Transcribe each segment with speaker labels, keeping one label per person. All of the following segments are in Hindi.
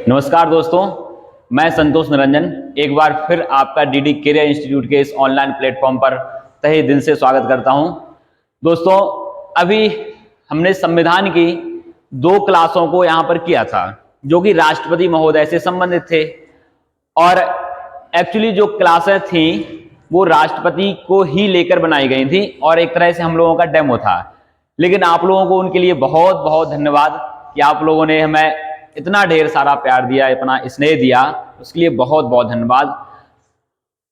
Speaker 1: नमस्कार दोस्तों, मैं संतोष निरंजन एक बार फिर आपका डीडी कैरियर इंस्टीट्यूट के इस ऑनलाइन प्लेटफॉर्म पर तहे दिल से स्वागत करता हूं। दोस्तों, अभी हमने संविधान की 2 क्लासों को यहां पर किया था जो कि राष्ट्रपति महोदय से संबंधित थे, और एक्चुअली जो क्लासें थी वो राष्ट्रपति को ही लेकर बनाई गई थी और एक तरह से हम लोगों का डेमो था। लेकिन आप लोगों को उनके लिए बहुत बहुत धन्यवाद कि आप लोगों ने हमें इतना ढेर सारा प्यार दिया, इतना स्नेह दिया, उसके लिए बहुत बहुत धन्यवाद।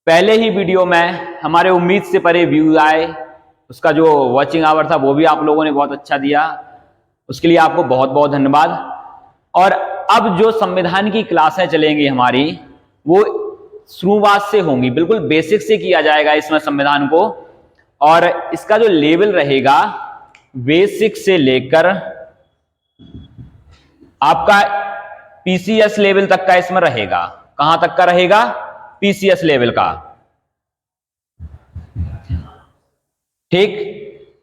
Speaker 1: पहले ही वीडियो में हमारे उम्मीद से परे व्यू आए, उसका जो वॉचिंग आवर था वो भी आप लोगों ने बहुत अच्छा दिया, उसके लिए आपको बहुत बहुत धन्यवाद। और अब जो संविधान की क्लासें चलेंगी हमारी वो शुरुआत से होंगी, बिल्कुल बेसिक से किया जाएगा इसमें संविधान को, और इसका जो लेवल रहेगा बेसिक से लेकर आपका पीसीएस लेवल तक का इसमें रहेगा। कहां तक का रहेगा? पीसीएस लेवल का। ठीक,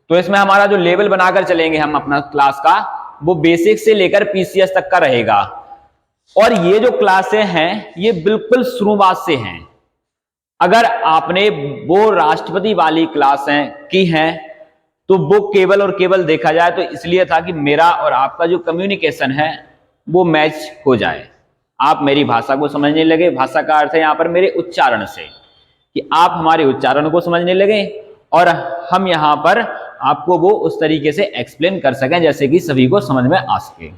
Speaker 1: तो इसमें हमारा जो लेवल बनाकर चलेंगे हम अपना क्लास का, वो बेसिक से लेकर पीसीएस तक का रहेगा। और ये जो क्लासें हैं ये बिल्कुल शुरुआत से हैं। अगर आपने वो राष्ट्रपति वाली क्लासें की हैं तो वो केवल और केवल देखा जाए तो इसलिए था कि मेरा और आपका जो कम्युनिकेशन है वो मैच हो जाए, आप मेरी भाषा को समझने लगे। भाषा का अर्थ है यहाँ पर मेरे उच्चारण से, कि आप हमारे उच्चारण को समझने लगे और हम यहाँ पर आपको वो उस तरीके से एक्सप्लेन कर सकें जैसे कि सभी को समझ में आ सके।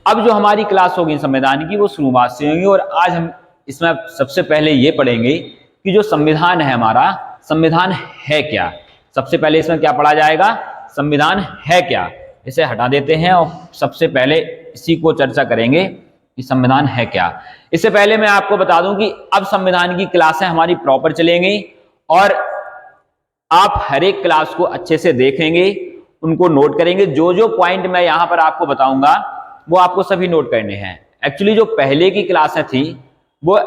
Speaker 1: अब जो हमारी क्लास होगी संविधान की वो शुरुआत से होगी, और आज हम इसमें सबसे पहले ये पढ़ेंगे कि जो संविधान है हमारा, संविधान है क्या। सबसे पहले इसमें क्या पढ़ा जाएगा? संविधान है क्या। इसे हटा देते हैं और सबसे पहले इसी को चर्चा करेंगे कि संविधान है क्या। इससे पहले मैं आपको बता दूं कि अब संविधान की क्लासें हमारी प्रॉपर चलेंगी और आप हर एक क्लास को अच्छे से देखेंगे, उनको नोट करेंगे। जो जो पॉइंट मैं यहां पर आपको बताऊंगा वो आपको सभी नोट करने हैं। एक्चुअली जो पहले की क्लासें थी वो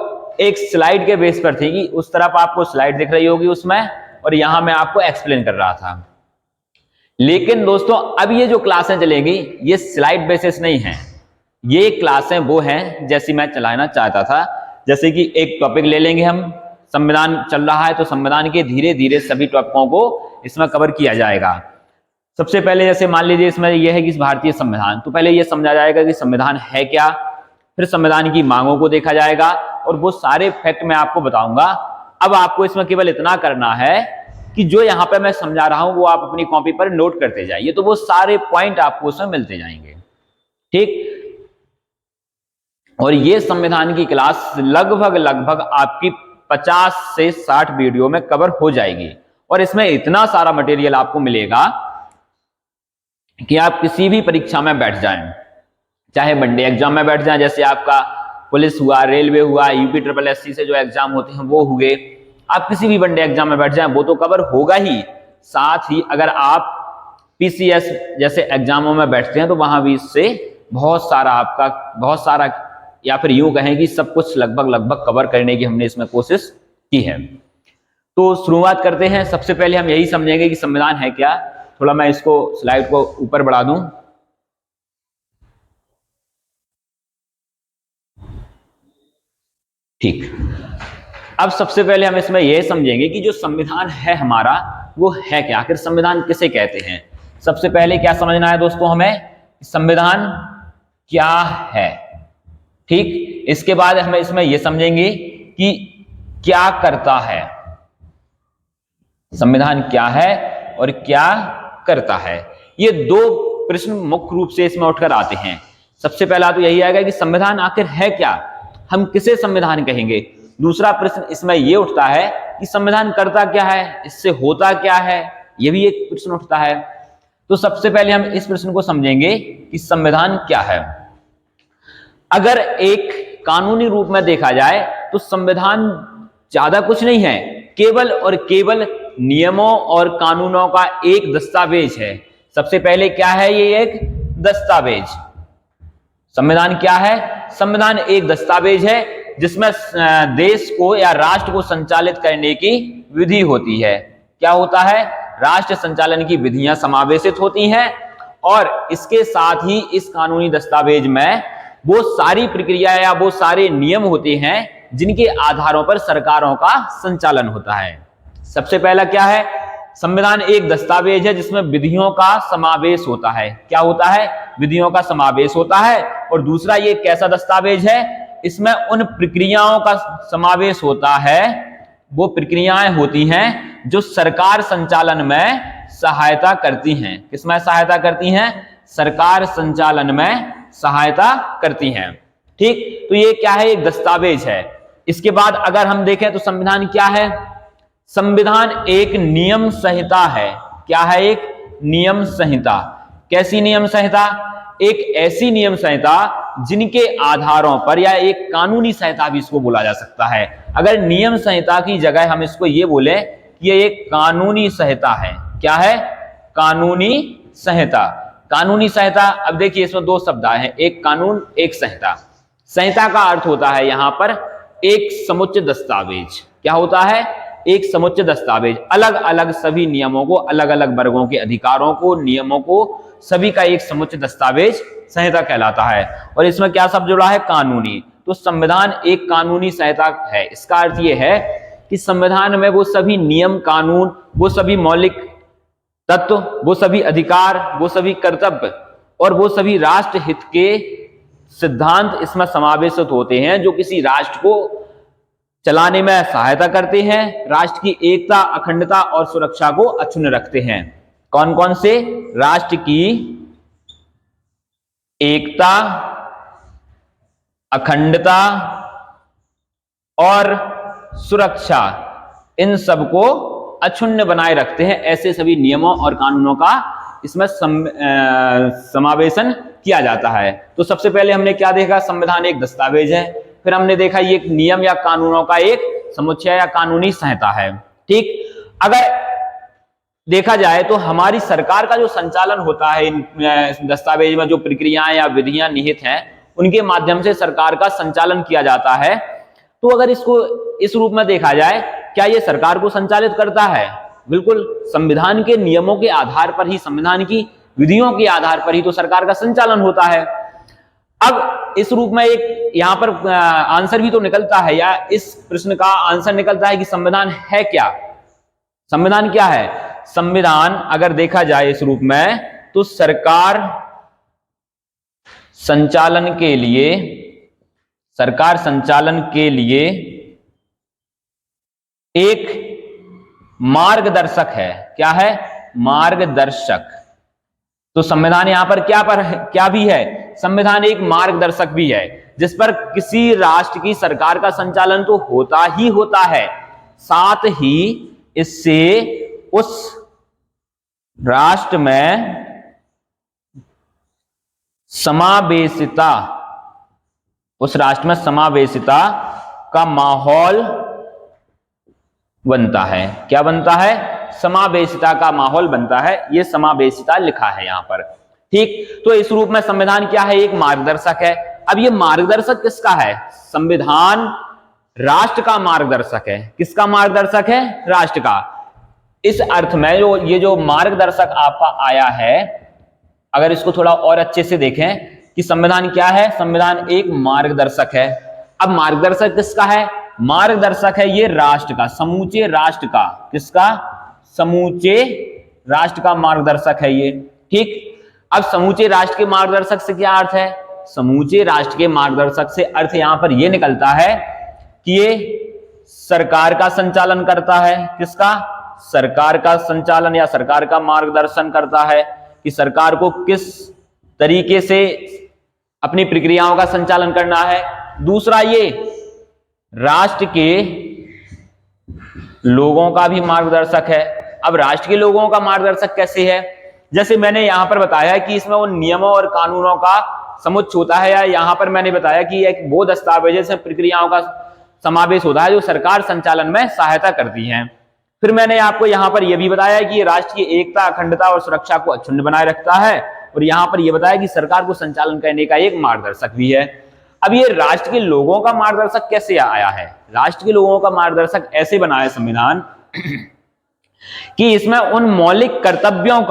Speaker 1: एक स्लाइड के बेस पर थी कि उस तरफ आपको स्लाइड दिख रही होगी उसमें, और यहां मैं आपको एक्सप्लेन कर रहा था। लेकिन दोस्तों अब ये जो क्लासें चलेंगी ये स्लाइड बेसिस नहीं है, ये क्लासें वो हैं जैसी मैं चलाना चाहता था। जैसे कि एक टॉपिक ले लेंगे हम, संविधान चल रहा है तो संविधान के धीरे धीरे सभी टॉपिकों को इसमें कवर किया जाएगा। सबसे पहले जैसे मान लीजिए इसमें यह है कि भारतीय संविधान, तो पहले यह समझा जाएगा कि संविधान है क्या, फिर संविधान की मांगों को देखा जाएगा और वो सारे फैक्ट मैं आपको बताऊंगा। अब आपको इसमें केवल इतना करना है कि जो यहाँ पे मैं समझा रहा हूं वो आप अपनी कॉपी पर नोट करते जाइए, तो वो सारे पॉइंट आपको उसमें मिलते जाएंगे। ठीक, और ये संविधान की क्लास लगभग आपकी 50 से 60 वीडियो में कवर हो जाएगी, और इसमें इतना सारा मटेरियल आपको मिलेगा कि आप किसी भी परीक्षा में बैठ जाएं, चाहे वनडे एग्जाम में बैठ जाएं, जैसे आपका पुलिस हुआ, रेलवे हुआ, यूपी SSS से जो एग्जाम होते हैं वो हुए, आप किसी भी वनडे एग्जाम में बैठ जाएं वो तो कवर होगा ही। साथ ही अगर आप पीसीएस जैसे एग्जामों में बैठते हैं तो वहां भी इससे बहुत सारा या फिर यूं कहें कि सब कुछ लगभग कवर करने की हमने इसमें कोशिश की है। तो शुरुआत करते हैं। सबसे पहले हम यही समझेंगे कि संविधान है क्या। थोड़ा मैं इसको स्लाइड को ऊपर बढ़ा दूं। ठीक, अब सबसे पहले हम इसमें यह समझेंगे कि जो संविधान है हमारा वो है क्या, आखिर संविधान किसे कहते हैं। सबसे पहले क्या समझना है दोस्तों हमें, संविधान क्या है। ठीक, इसके बाद हम इसमें यह समझेंगे कि क्या करता है, संविधान क्या है और क्या करता है। ये 2 प्रश्न मुख्य रूप से इसमें उठकर आते हैं। सबसे पहला तो यही आएगा कि संविधान आखिर है क्या, हम किसे संविधान कहेंगे। दूसरा प्रश्न इसमें यह उठता है कि संविधान करता क्या है, इससे होता क्या है, यह भी एक प्रश्न उठता है। तो सबसे पहले हम इस प्रश्न को समझेंगे कि संविधान क्या है। अगर एक कानूनी रूप में देखा जाए तो संविधान ज्यादा कुछ नहीं है, केवल और केवल नियमों और कानूनों का एक दस्तावेज है। सबसे पहले क्या है, ये एक दस्तावेज। संविधान क्या है? संविधान एक दस्तावेज है जिसमें देश को या राष्ट्र को संचालित करने की विधि होती है। क्या होता है? राष्ट्र संचालन की विधियां समावेशित होती हैं और इसके साथ ही इस कानूनी दस्तावेज में वो सारी प्रक्रिया या वो सारे नियम होते हैं जिनके आधारों पर सरकारों का संचालन होता है। सबसे पहला क्या है, संविधान एक दस्तावेज है जिसमें विधियों का समावेश होता है। क्या होता है, विधियों का समावेश होता है। और दूसरा ये कैसा दस्तावेज है, इसमें उन प्रक्रियाओं का समावेश होता है, वो प्रक्रियाएं होती हैं जो सरकार संचालन में सहायता करती हैं। किसमें सहायता करती हैं, सरकार संचालन में सहायता करती हैं। ठीक, तो ये क्या है, एक दस्तावेज है। इसके बाद अगर हम देखें तो संविधान क्या है, संविधान एक नियम संहिता है। क्या है, एक नियम संहिता। कैसी नियम संहिता, एक ऐसी नियम संहिता जिनके आधारों पर, या एक कानूनी संहिता भी इसको बोला जा सकता है। अगर नियम संहिता की जगह हम इसको ये बोले कि ये एक कानूनी संहिता है। क्या है, कानूनी संहिता। कानूनी संहिता, अब देखिए इसमें दो शब्द आए हैं, एक कानून एक संहिता। संहिता का अर्थ होता है यहां पर एक समुच्चय दस्तावेज। क्या होता है, एक समुच्चय दस्तावेज, अलग अलग सभी नियमों को, अलग अलग वर्गों के अधिकारों को, नियमों को, सभी का एक समुच्चय दस्तावेज संहिता कहलाता है। और इसमें क्या शब्द जुड़ा है, कानूनी। तो संविधान एक कानूनी संहिता है। इसका अर्थ यह है कि संविधान में वो सभी नियम, कानून, वो सभी मौलिक तत्व, वो सभी अधिकार, वो सभी कर्तव्य और वो सभी राष्ट्र हित के सिद्धांत इसमें समावेशित होते हैं जो किसी राष्ट्र को चलाने में सहायता करते हैं, राष्ट्र की एकता, अखंडता और सुरक्षा को अक्षुण्ण रखते हैं। कौन कौन से, राष्ट्र की एकता, अखंडता और सुरक्षा, इन सबको अक्षुण्ण बनाए रखते हैं। ऐसे सभी नियमों और कानूनों का इसमें समावेशन किया जाता है। तो सबसे पहले हमने क्या देखा, संविधान एक दस्तावेज है। फिर हमने देखा ये एक नियम या कानूनों का एक समुच्चय या कानूनी संहिता है। ठीक, अगर देखा जाए तो हमारी सरकार का जो संचालन होता है इन दस्तावेज में, जो प्रक्रियाएं या विधियां निहित हैं, उनके माध्यम से सरकार का संचालन किया जाता है। तो अगर इसको इस रूप में देखा जाए, क्या ये सरकार को संचालित करता है? बिल्कुल, संविधान के नियमों के आधार पर ही, संविधान की विधियों के आधार पर ही तो सरकार का संचालन होता है। अब इस रूप में एक यहां पर आंसर भी तो निकलता है, या इस प्रश्न का आंसर निकलता है कि संविधान है क्या। संविधान क्या है? संविधान अगर देखा जाए इस रूप में, तो सरकार संचालन के लिए, सरकार संचालन के लिए एक मार्गदर्शक है। क्या है? मार्गदर्शक। तो संविधान यहां पर क्या भी है? संविधान एक मार्गदर्शक भी है, जिस पर किसी राष्ट्र की सरकार का संचालन तो होता ही होता है, साथ ही इससे उस राष्ट्र में समावेशिता, उस राष्ट्र में समावेशिता का माहौल बनता है। क्या बनता है? समावेशिता का माहौल बनता है। यह समावेशिता लिखा है यहां पर। ठीक, तो इस रूप में संविधान क्या है? एक मार्गदर्शक है। अब यह मार्गदर्शक किसका है? संविधान राष्ट्र का मार्गदर्शक है। किसका मार्गदर्शक है? राष्ट्र का। इस अर्थ में ये जो मार्गदर्शक आपका आया है, अगर इसको थोड़ा और अच्छे से देखें कि संविधान क्या है? संविधान एक मार्गदर्शक है। अब मार्गदर्शक किसका है? मार्गदर्शक है ये राष्ट्र का, समूचे राष्ट्र का। किसका? समूचे राष्ट्र का मार्गदर्शक है ये। ठीक, अब समूचे राष्ट्र के मार्गदर्शक से क्या अर्थ है? समूचे राष्ट्र के मार्गदर्शक से अर्थ यहां पर यह निकलता है कि ये सरकार का संचालन करता है। किसका? सरकार का संचालन या सरकार का मार्गदर्शन करता है कि सरकार को किस तरीके से अपनी प्रक्रियाओं का संचालन करना है। दूसरा, ये राष्ट्र के लोगों का भी मार्गदर्शक है। अब राष्ट्र के लोगों का मार्गदर्शक कैसे है? जैसे मैंने यहां पर बताया कि इसमें उन नियमों और कानूनों का समुच्चय होता है, या यहां पर मैंने बताया कि एक वो दस्तावेज से प्रक्रियाओं का समावेश होता है जो सरकार संचालन में सहायता करती हैं। फिर मैंने आपको यहां पर यह भी बताया कि राष्ट्र की एकता, अखंडता और सुरक्षा को अक्षुण्ण बनाए रखता है, और यहां पर यह बताया कि सरकार को संचालन करने का एक मार्गदर्शक भी है। अब ये राष्ट्र के लोगों का मार्गदर्शक कैसे आया है? राष्ट्र के लोगों का मार्गदर्शक ऐसे बना है संविधान कि इसमें उन मौलिक कर्तव्यों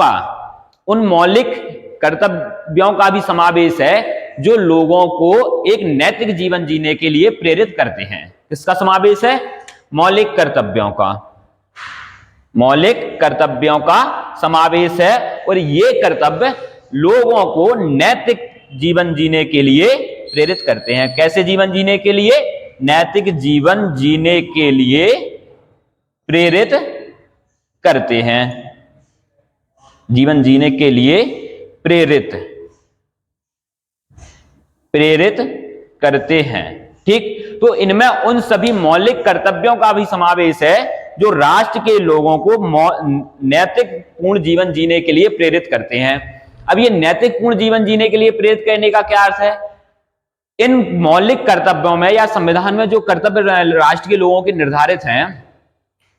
Speaker 1: का भी समावेश है जो लोगों को एक नैतिक जीवन जीने के लिए प्रेरित करते हैं। किसका समावेश है? मौलिक कर्तव्यों का समावेश है, और ये कर्तव्य लोगों को नैतिक जीवन जीने के लिए प्रेरित करते हैं। कैसे जीवन जीने के लिए? नैतिक जीवन जीने के लिए प्रेरित करते हैं। जीवन जीने के लिए प्रेरित करते हैं। ठीक, तो इनमें उन सभी मौलिक कर्तव्यों का भी समावेश है जो राष्ट्र के लोगों को नैतिक पूर्ण जीवन जीने के लिए प्रेरित करते हैं। अब ये नैतिक पूर्ण जीवन जीने के लिए प्रेरित करने का क्या अर्थ है? इन मौलिक कर्तव्यों में या संविधान में जो कर्तव्य राष्ट्र के लोगों के निर्धारित हैं,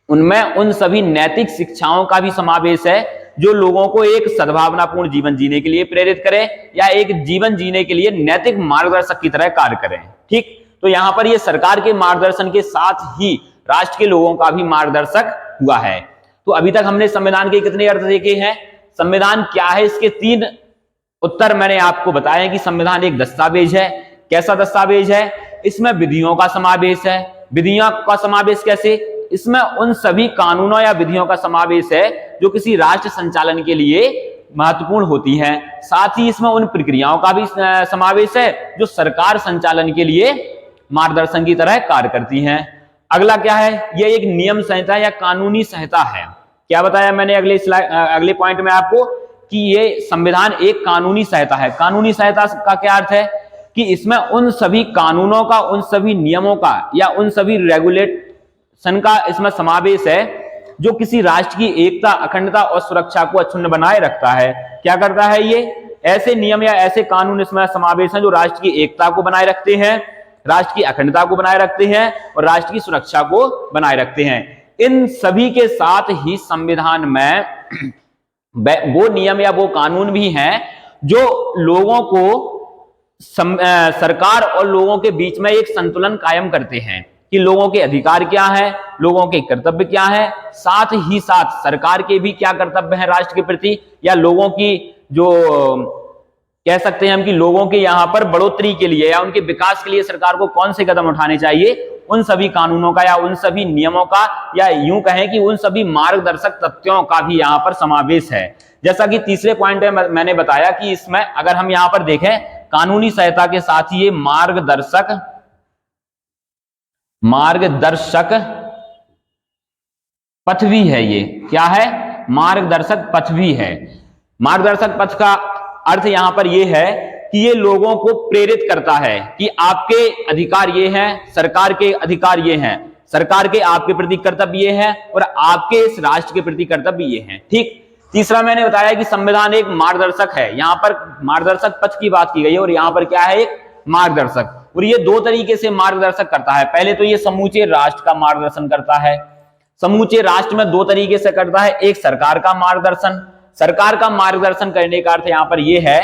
Speaker 1: उनमें उन सभी नैतिक शिक्षाओं का भी समावेश है जो लोगों को एक सद्भावनापूर्ण जीवन जीने के लिए प्रेरित करें या एक जीवन जीने के लिए नैतिक मार्गदर्शक की तरह कार्य करें। ठीक, तो यहां पर ये सरकार के मार्गदर्शन के साथ ही राष्ट्र के लोगों का भी मार्गदर्शक हुआ है। तो अभी तक हमने संविधान के कितने अर्थ देखे हैं? संविधान क्या है, इसके 3 उत्तर मैंने आपको बताया कि संविधान एक दस्तावेज है। कैसा दस्तावेज है? इसमें विधियों का समावेश है। विधियों का समावेश कैसे? इसमें उन सभी कानूनों या विधियों का समावेश है जो किसी राष्ट्र संचालन के लिए महत्वपूर्ण होती हैं। साथ ही इसमें उन प्रक्रियाओं का भी समावेश है जो सरकार संचालन के लिए मार्गदर्शन की तरह कार्य करती हैं। अगला क्या है? यह एक नियम संहिता या कानूनी संहिता है। क्या बताया मैंने अगले पॉइंट में आपको कि ये संविधान एक कानूनी संहिता है। कानूनी संहिता का क्या अर्थ है? कि इसमें उन सभी कानूनों का, उन सभी नियमों का या उन सभी रेगुलेशन का इसमें समावेश है जो किसी राष्ट्र की एकता, अखंडता और सुरक्षा को अक्षुण्ण बनाए रखता है। क्या करता है ये? ऐसे नियम या ऐसे कानून इसमें समावेश हैं जो राष्ट्र की एकता को बनाए रखते हैं, राष्ट्र की अखंडता को बनाए रखते हैं और राष्ट्र की सुरक्षा को बनाए रखते हैं। इन सभी के साथ ही संविधान में वो नियम या वो कानून भी हैं जो लोगों को सरकार और लोगों के बीच में एक संतुलन कायम करते हैं कि लोगों के अधिकार क्या है, लोगों के कर्तव्य क्या है, साथ ही साथ सरकार के भी क्या कर्तव्य हैं राष्ट्र के प्रति, या लोगों की जो कह सकते हैं हम कि लोगों के यहाँ पर बढ़ोतरी के लिए या उनके विकास के लिए सरकार को कौन से कदम उठाने चाहिए, उन सभी कानूनों का या उन सभी नियमों का या यूं कहें कि उन सभी मार्गदर्शक तथ्यों का भी यहाँ पर समावेश है। जैसा कि तीसरे पॉइंट में मैंने बताया कि इसमें अगर हम यहाँ पर देखें कानूनी सहायता के साथ ही ये मार्गदर्शक पथ भी है। ये क्या है? मार्गदर्शक पथ भी है। मार्गदर्शक पथ का अर्थ यहां पर यह है कि ये लोगों को प्रेरित करता है कि आपके अधिकार ये हैं, सरकार के अधिकार ये हैं, सरकार के आपके प्रति कर्तव्य ये हैं और आपके इस राष्ट्र के प्रति कर्तव्य ये हैं। ठीक, तीसरा मैंने बताया कि संविधान एक मार्गदर्शक है। यहां पर मार्गदर्शक पथ की बात की गई है और यहां पर क्या है? एक मार्गदर्शक। और ये 2 तरीके से मार्गदर्शक करता है। पहले तो ये समूचे राष्ट्र का मार्गदर्शन करता है। समूचे राष्ट्र में 2 तरीके से करता है। एक सरकार का मार्गदर्शन। सरकार का मार्गदर्शन करने का अर्थ यहां पर यह है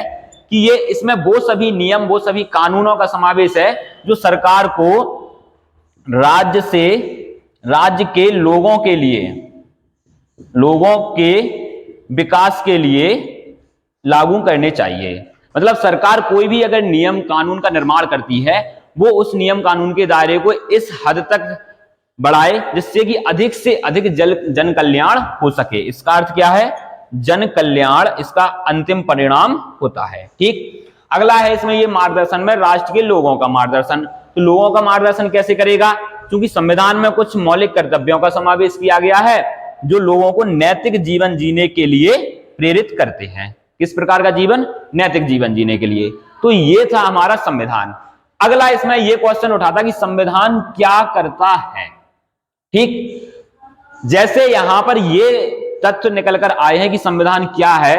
Speaker 1: कि ये इसमें वो सभी नियम, वो सभी कानूनों का समावेश है जो सरकार को राज्य के लोगों के लिए, लोगों के विकास के लिए लागू करने चाहिए। मतलब सरकार कोई भी अगर नियम कानून का निर्माण करती है वो उस नियम कानून के दायरे को इस हद तक बढ़ाए जिससे कि अधिक से अधिक जन कल्याण हो सके। इसका अर्थ क्या है? जन कल्याण इसका अंतिम परिणाम होता है। ठीक, अगला है इसमें ये मार्गदर्शन में राष्ट्र के लोगों का मार्गदर्शन। तो लोगों का मार्गदर्शन कैसे करेगा? क्योंकि संविधान में कुछ मौलिक कर्तव्यों का समावेश किया गया है जो लोगों को नैतिक जीवन जीने के लिए प्रेरित करते हैं। किस प्रकार का जीवन? नैतिक जीवन जीने के लिए। तो ये था हमारा संविधान। अगला इसमें यह क्वेश्चन उठा था कि संविधान क्या करता है। ठीक, जैसे यहां पर ये तथ्य निकल कर आए हैं कि संविधान क्या है।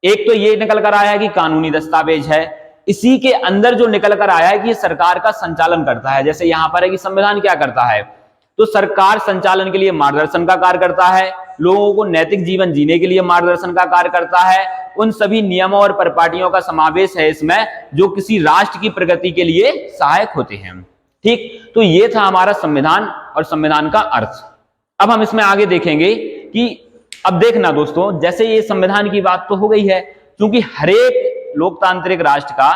Speaker 1: एक तो ये निकल कर आया है कि कानूनी दस्तावेज है। इसी के अंदर जो निकल कर आया है कि सरकार का संचालन करता है। जैसे यहां पर है कि संविधान क्या करता है, तो सरकार संचालन के लिए मार्गदर्शन का कार्य करता है, लोगों को नैतिक जीवन जीने के लिए मार्गदर्शन का कार्य करता है। उन सभी नियमों और परिपाटियों का समावेश है इसमें जो किसी राष्ट्र की प्रगति के लिए सहायक होते हैं। ठीक, तो ये था हमारा संविधान और संविधान का अर्थ। अब हम इसमें आगे देखेंगे कि अब देखना दोस्तों, जैसे ये संविधान की बात तो हो गई है, क्योंकि हर एक लोकतांत्रिक राष्ट्र का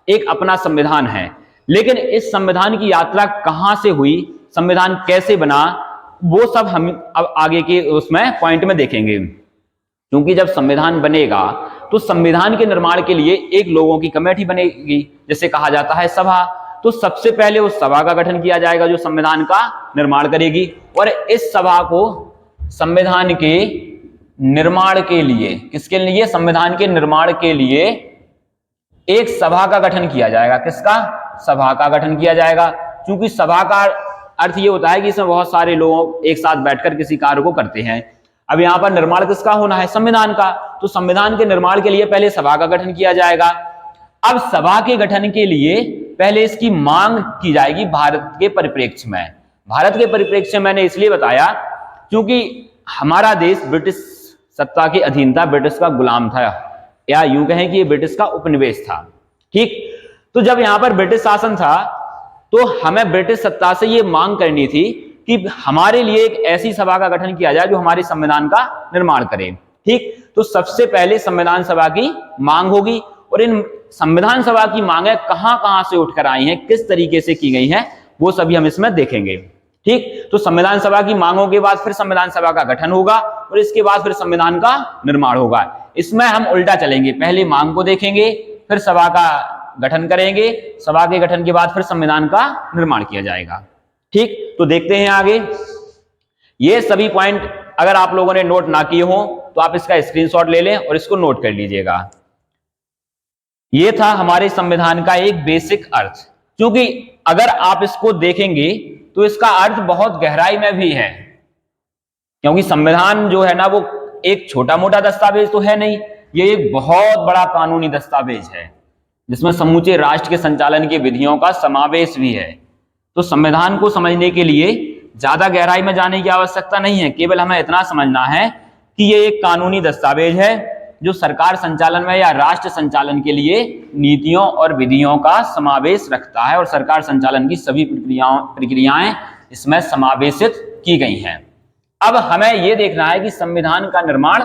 Speaker 1: एक अपना संविधान है, लेकिन इस संविधान की यात्रा कहां से हुई, संविधान कैसे बना, वो सब हम अब आगे के उसमें पॉइंट में देखेंगे। क्योंकि जब संविधान बनेगा तो संविधान के निर्माण के लिए एक लोगों की कमेटी बनेगी, जिसे कहा जाता है सभा। तो सबसे पहले उस सभा का गठन किया जाएगा जो संविधान का निर्माण करेगी, और इस सभा को संविधान के निर्माण के लिए, किसके लिए, संविधान के निर्माण के लिए एक सभा का गठन किया जाएगा। किसका? सभा का गठन किया जाएगा। क्योंकि सभा का अर्थ ये होता है कि इसमें बहुत सारे लोग एक साथ बैठकर किसी कार्य को करते हैं। अब यहां पर निर्माण किसका होना है? संविधान का। तो संविधान के निर्माण के लिए पहले सभा का गठन किया जाएगा। अब सभा के गठन के लिए पहले इसकी मांग की जाएगी भारत के परिप्रेक्ष्य में। भारत के परिप्रेक्ष्य मैंने इसलिए बताया क्योंकि हमारा देश ब्रिटिश सत्ता के अधीन था, ब्रिटिश का गुलाम था, या यूं कहें कि ये ब्रिटिश का उपनिवेश था। ठीक, तो जब यहां पर ब्रिटिश शासन था तो हमें ब्रिटिश सत्ता से ये मांग करनी थी कि हमारे लिए एक ऐसी सभा का गठन किया जाए जो हमारे संविधान का निर्माण करे। ठीक, तो सबसे पहले संविधान सभा की मांग होगी, और इन संविधान सभा की मांगें कहां कहां से उठकर आई हैं, किस तरीके से की गई हैं, वो सभी हम इसमें देखेंगे। ठीक, तो संविधान सभा की मांगों के बाद फिर संविधान सभा का गठन होगा, और इसके बाद फिर संविधान का निर्माण होगा। इसमें हम उल्टा चलेंगे, पहले मांग को देखेंगे, फिर सभा का गठन करेंगे, सभा के गठन के बाद फिर संविधान का निर्माण किया जाएगा। ठीक, तो देखते हैं आगे। ये सभी पॉइंट अगर आप लोगों ने नोट ना किए हो तो आप इसका स्क्रीनशॉट ले लें और इसको नोट कर लीजिएगा। ये था हमारे संविधान का एक बेसिक अर्थ, क्योंकि अगर आप इसको देखेंगे तो इसका अर्थ बहुत गहराई में भी है, क्योंकि संविधान जो है ना वो एक छोटा मोटा दस्तावेज तो है नहीं, ये एक बहुत बड़ा कानूनी दस्तावेज है जिसमें समूचे राष्ट्र के संचालन की विधियों का समावेश भी है। तो संविधान को समझने के लिए ज्यादा गहराई में जाने की आवश्यकता नहीं है, केवल हमें इतना समझना है कि ये एक कानूनी दस्तावेज है जो सरकार संचालन में या राष्ट्र संचालन के लिए नीतियों और विधियों का समावेश रखता है, और सरकार संचालन की सभी प्रक्रियाएं इसमें समावेशित की गई हैं। अब हमें यह देखना है कि संविधान का निर्माण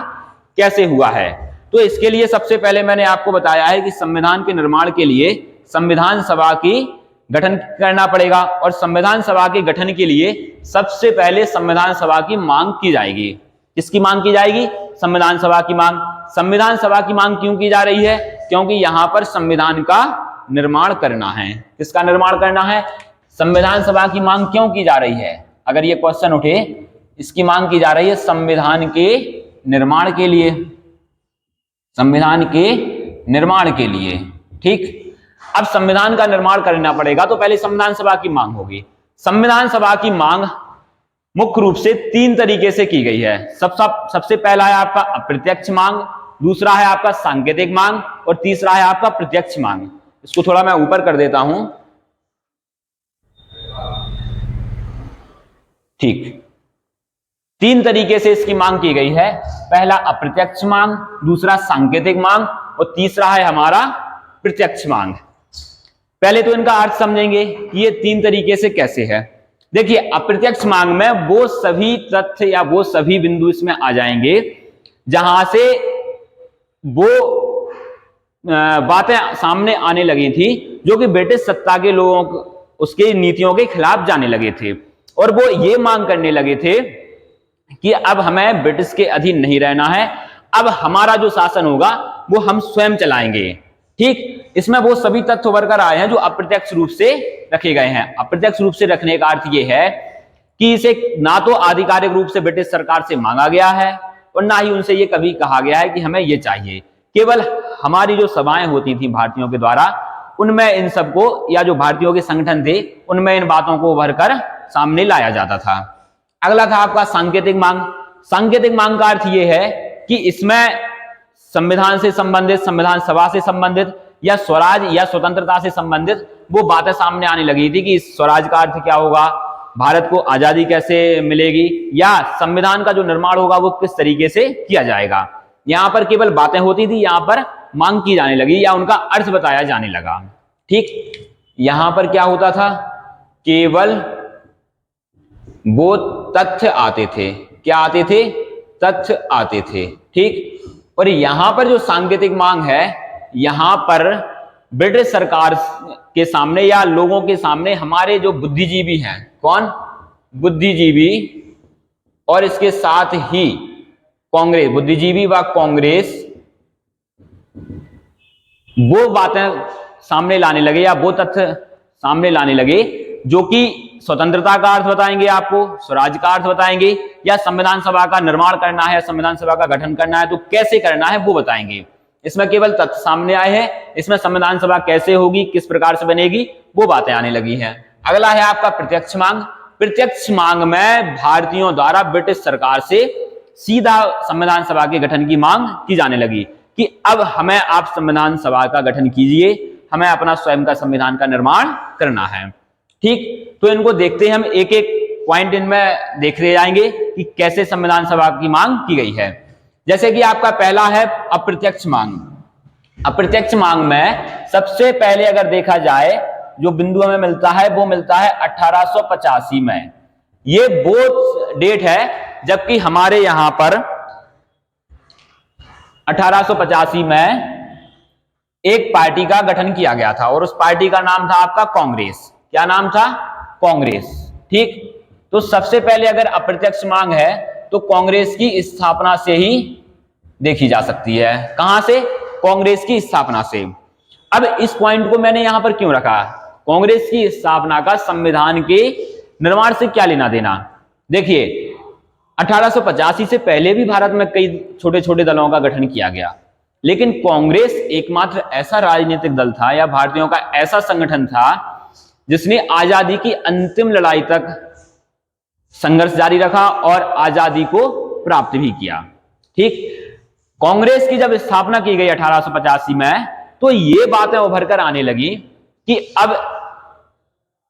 Speaker 1: कैसे हुआ है। तो इसके लिए सबसे पहले मैंने आपको बताया है कि संविधान के निर्माण के लिए संविधान सभा की गठन करना पड़ेगा, और संविधान सभा के गठन के लिए सबसे पहले संविधान सभा की मांग की जाएगी। किसकी मांग की जाएगी? संविधान सभा की मांग। संविधान सभा की मांग क्यों की जा रही है? क्योंकि यहां पर संविधान का निर्माण करना है। किसका निर्माण करना है? संविधान सभा की मांग क्यों की जा रही है? अगर ये क्वेश्चन उठे, इसकी मांग की जा रही है संविधान के निर्माण के लिए, संविधान के निर्माण के लिए। ठीक, अब संविधान का निर्माण करना पड़ेगा तो पहले संविधान सभा की मांग होगी। संविधान सभा की मांग मुख्य रूप से 3 तरीके से की गई है। सबसे पहला है आपका अप्रत्यक्ष मांग, दूसरा है आपका सांकेतिक मांग, और तीसरा है आपका प्रत्यक्ष मांग। इसको थोड़ा मैं ऊपर कर देता हूं। ठीक, 3 तरीके से इसकी मांग की गई है। पहला अप्रत्यक्ष मांग, दूसरा सांकेतिक मांग, और तीसरा है हमारा प्रत्यक्ष मांग। पहले तो इनका अर्थ समझेंगे कि ये 3 तरीके से कैसे है। देखिए, अप्रत्यक्ष मांग में वो सभी तथ्य या वो सभी बिंदु इसमें आ जाएंगे जहां से वो बातें सामने आने लगी थी जो कि ब्रिटिश सत्ता के लोगों को उसके नीतियों के खिलाफ जाने लगे थे, और वो ये मांग करने लगे थे कि अब हमें ब्रिटिश के अधीन नहीं रहना है, अब हमारा जो शासन होगा वो हम स्वयं चलाएंगे। ठीक, इसमें वो सभी तथ्य उभर कर आए हैं जो अप्रत्यक्ष रूप से रखे गए हैं। अप्रत्यक्ष रूप से रखने का अर्थ ये है कि इसे ना तो आधिकारिक रूप से ब्रिटिश सरकार से मांगा गया है और ना ही उनसे ये कभी कहा गया है कि हमें ये चाहिए। केवल हमारी जो सभाएं होती थी भारतीयों के द्वारा, उनमें इन सबको, या जो भारतीयों के संगठन थे उनमें इन बातों को उभर कर सामने लाया जाता था। अगला था आपका सांकेतिक मांग। सांकेतिक मांग का अर्थ यह है कि इसमें संविधान से संबंधित, संविधान सभा से संबंधित, या स्वराज या स्वतंत्रता से संबंधित वो बातें सामने आने लगी थी कि स्वराज का अर्थ क्या होगा, भारत को आजादी कैसे मिलेगी, या संविधान का जो निर्माण होगा वो किस तरीके से किया जाएगा। यहां पर केवल बातें होती थी, यहां पर मांग की जाने लगी या उनका अर्थ बताया जाने लगा। ठीक, यहां पर क्या होता था, केवल वो तथ्य आते थे। क्या आते थे? तथ्य आते थे। ठीक, और यहां पर जो सांकेतिक मांग है, यहां पर ब्रिटिश सरकार के सामने या लोगों के सामने हमारे जो बुद्धिजीवी हैं, कौन, बुद्धिजीवी, और इसके साथ ही कांग्रेस, बुद्धिजीवी व कांग्रेस वो बातें सामने लाने लगे या वो तथ्य सामने लाने लगे जो कि स्वतंत्रता का अर्थ बताएंगे, आपको स्वराज का अर्थ बताएंगे, या संविधान सभा का निर्माण करना है, संविधान सभा का गठन करना है तो कैसे करना है वो बताएंगे। इसमें केवल तथ्य सामने आए हैं, इसमें संविधान सभा कैसे होगी, किस प्रकार से बनेगी, वो बातें आने लगी हैं। अगला है आपका प्रत्यक्ष मांग। प्रत्यक्ष मांग में भारतीयों द्वारा ब्रिटिश सरकार से सीधा संविधान सभा के गठन की मांग की जाने लगी कि अब हमें आप संविधान सभा का गठन कीजिए, हमें अपना स्वयं का संविधान का निर्माण करना है। ठीक, तो इनको देखते हैं हम, एक एक पॉइंट इनमें देखते जाएंगे कि कैसे संविधान सभा की मांग की गई है। जैसे कि आपका पहला है अप्रत्यक्ष मांग। अप्रत्यक्ष मांग में सबसे पहले अगर देखा जाए जो बिंदु हमें मिलता है वो मिलता है 1885 में। ये वो डेट है जबकि हमारे यहां पर 1885 में एक पार्टी का गठन किया गया था और उस पार्टी का नाम था आपका कांग्रेस। क्या नाम था? कांग्रेस। ठीक, तो सबसे पहले अगर अप्रत्यक्ष मांग है तो कांग्रेस की स्थापना से ही देखी जा सकती है। कहां से? कांग्रेस की स्थापना से। अब इस पॉइंट को मैंने यहां पर क्यों रखा? कांग्रेस की स्थापना का संविधान के निर्माण से क्या लेना देना? देखिए, 1885 से पहले भी भारत में कई छोटे छोटे दलों का गठन किया गया, लेकिन कांग्रेस एकमात्र ऐसा राजनीतिक दल था या भारतीयों का ऐसा संगठन था जिसने आजादी की अंतिम लड़ाई तक संघर्ष जारी रखा और आजादी को प्राप्त भी किया। ठीक, कांग्रेस की जब स्थापना की गई 1885 में तो ये बातें उभर कर आने लगी कि अब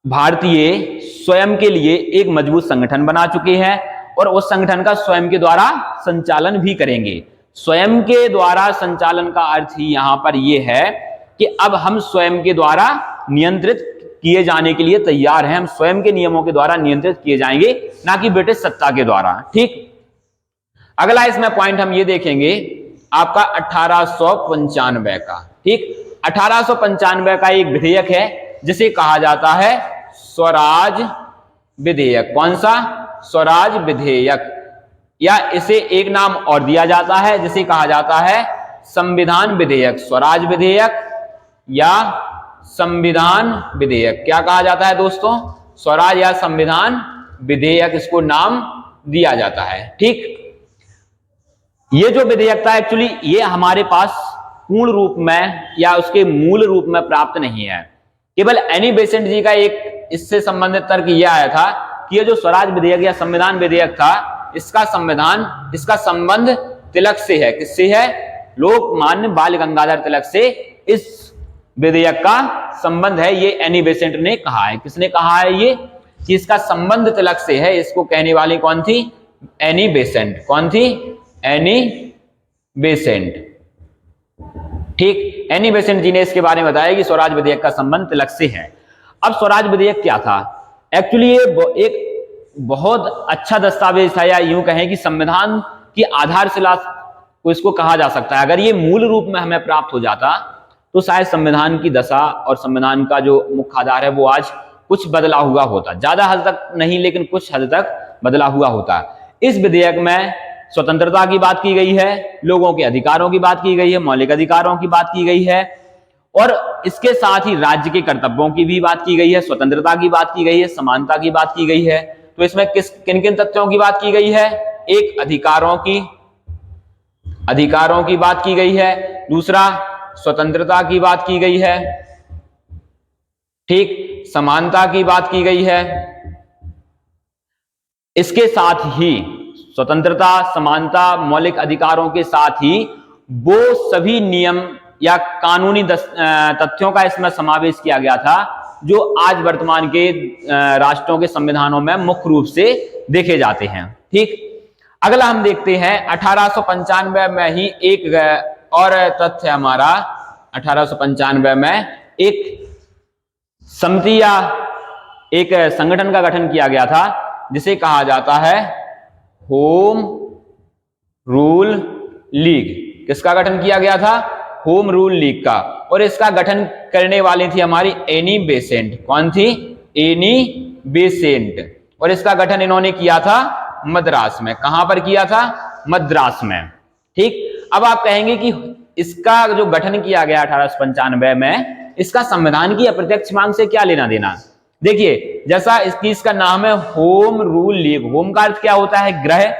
Speaker 1: भारतीय स्वयं के लिए एक मजबूत संगठन बना चुके हैं और उस संगठन का स्वयं के द्वारा संचालन भी करेंगे। स्वयं के द्वारा संचालन का अर्थ ही यहां पर यह है कि अब हम स्वयं के द्वारा नियंत्रित किए जाने के लिए तैयार हैं, हम स्वयं के नियमों के द्वारा नियंत्रित किए जाएंगे, ना कि ब्रिटिश सत्ता के द्वारा। ठीक, अगला इसमें पॉइंट हम ये देखेंगे आपका 1895 का। ठीक, 1895 का एक विधेयक है जिसे कहा जाता है स्वराज विधेयक। कौन सा? स्वराज विधेयक, या इसे एक नाम और दिया जाता है जिसे कहा जाता है संविधान विधेयक। स्वराज विधेयक या संविधान विधेयक, क्या कहा जाता है दोस्तों? स्वराज या संविधान विधेयक, इसको नाम दिया जाता है। ठीक, ये जो विधेयक था एक्चुअली ये हमारे पास पूर्ण रूप में या उसके मूल रूप में प्राप्त नहीं है। केवल एनी बेसेंट जी का एक इससे संबंधित तर्क यह आया था कि ये जो स्वराज विधेयक या संविधान विधेयक था, इसका संबंध तिलक से है। किससे है? लोकमान्य बाल गंगाधर तिलक से इस विधेयक का संबंध है, ये एनी बेसेंट ने कहा है। किसने कहा है ये? कि इसका संबंध तिलक से है। इसको कहने वाली कौन थी? Annie Besant. कौन थी? Annie Besant. ठीक, एनी बेसेंट जी ने इसके बारे में बताया कि स्वराज विधेयक का संबंध तिलक से है। अब स्वराज विधेयक क्या था? एक्चुअली ये एक बहुत अच्छा दस्तावेज था, या यूं कहें कि संविधान की आधारशिला को इसको कहा जा सकता है। अगर ये मूल रूप में हमें प्राप्त हो जाता तो शायद संविधान की दशा और संविधान का जो मुख्य आधार है वो आज कुछ बदला हुआ होता। ज्यादा हद तक नहीं, लेकिन कुछ हद तक बदला हुआ होता। इस विधेयक में स्वतंत्रता की बात की गई है, लोगों के अधिकारों की बात की गई है, मौलिक अधिकारों की बात की गई है, और इसके साथ ही राज्य के कर्तव्यों की भी बात की गई है, स्वतंत्रता की बात की गई है, समानता की बात की गई है। तो इसमें किन किन तथ्यों की बात की गई है? एक, अधिकारों की बात की गई है। दूसरा, स्वतंत्रता की बात की गई है। ठीक, समानता की बात की गई है। इसके साथ ही स्वतंत्रता, समानता, मौलिक अधिकारों के साथ ही वो सभी नियम या कानूनी तथ्यों का इसमें समावेश किया गया था जो आज वर्तमान के राष्ट्रों के संविधानों में मुख्य रूप से देखे जाते हैं। ठीक, अगला हम देखते हैं 1895 में ही एक और तथ्य हमारा। 1895 में एक समिति या एक संगठन का गठन किया गया था जिसे कहा जाता है होम रूल लीग। किसका गठन किया गया था? होम रूल लीग का। और इसका गठन करने वाली थी हमारी एनी बेसेंट। कौन थी? Annie Besant. और इसका गठन इन्होंने किया था मद्रास में। कहां पर किया था? मद्रास में। ठीक। अब आप कहेंगे कि इसका जो गठन किया गया 1895 में, इसका संविधान की अप्रत्यक्ष मांग से क्या लेना देना? देखिए, जैसा इसका नाम है होम रूल लीग। होम का अर्थ क्या होता है? गृह।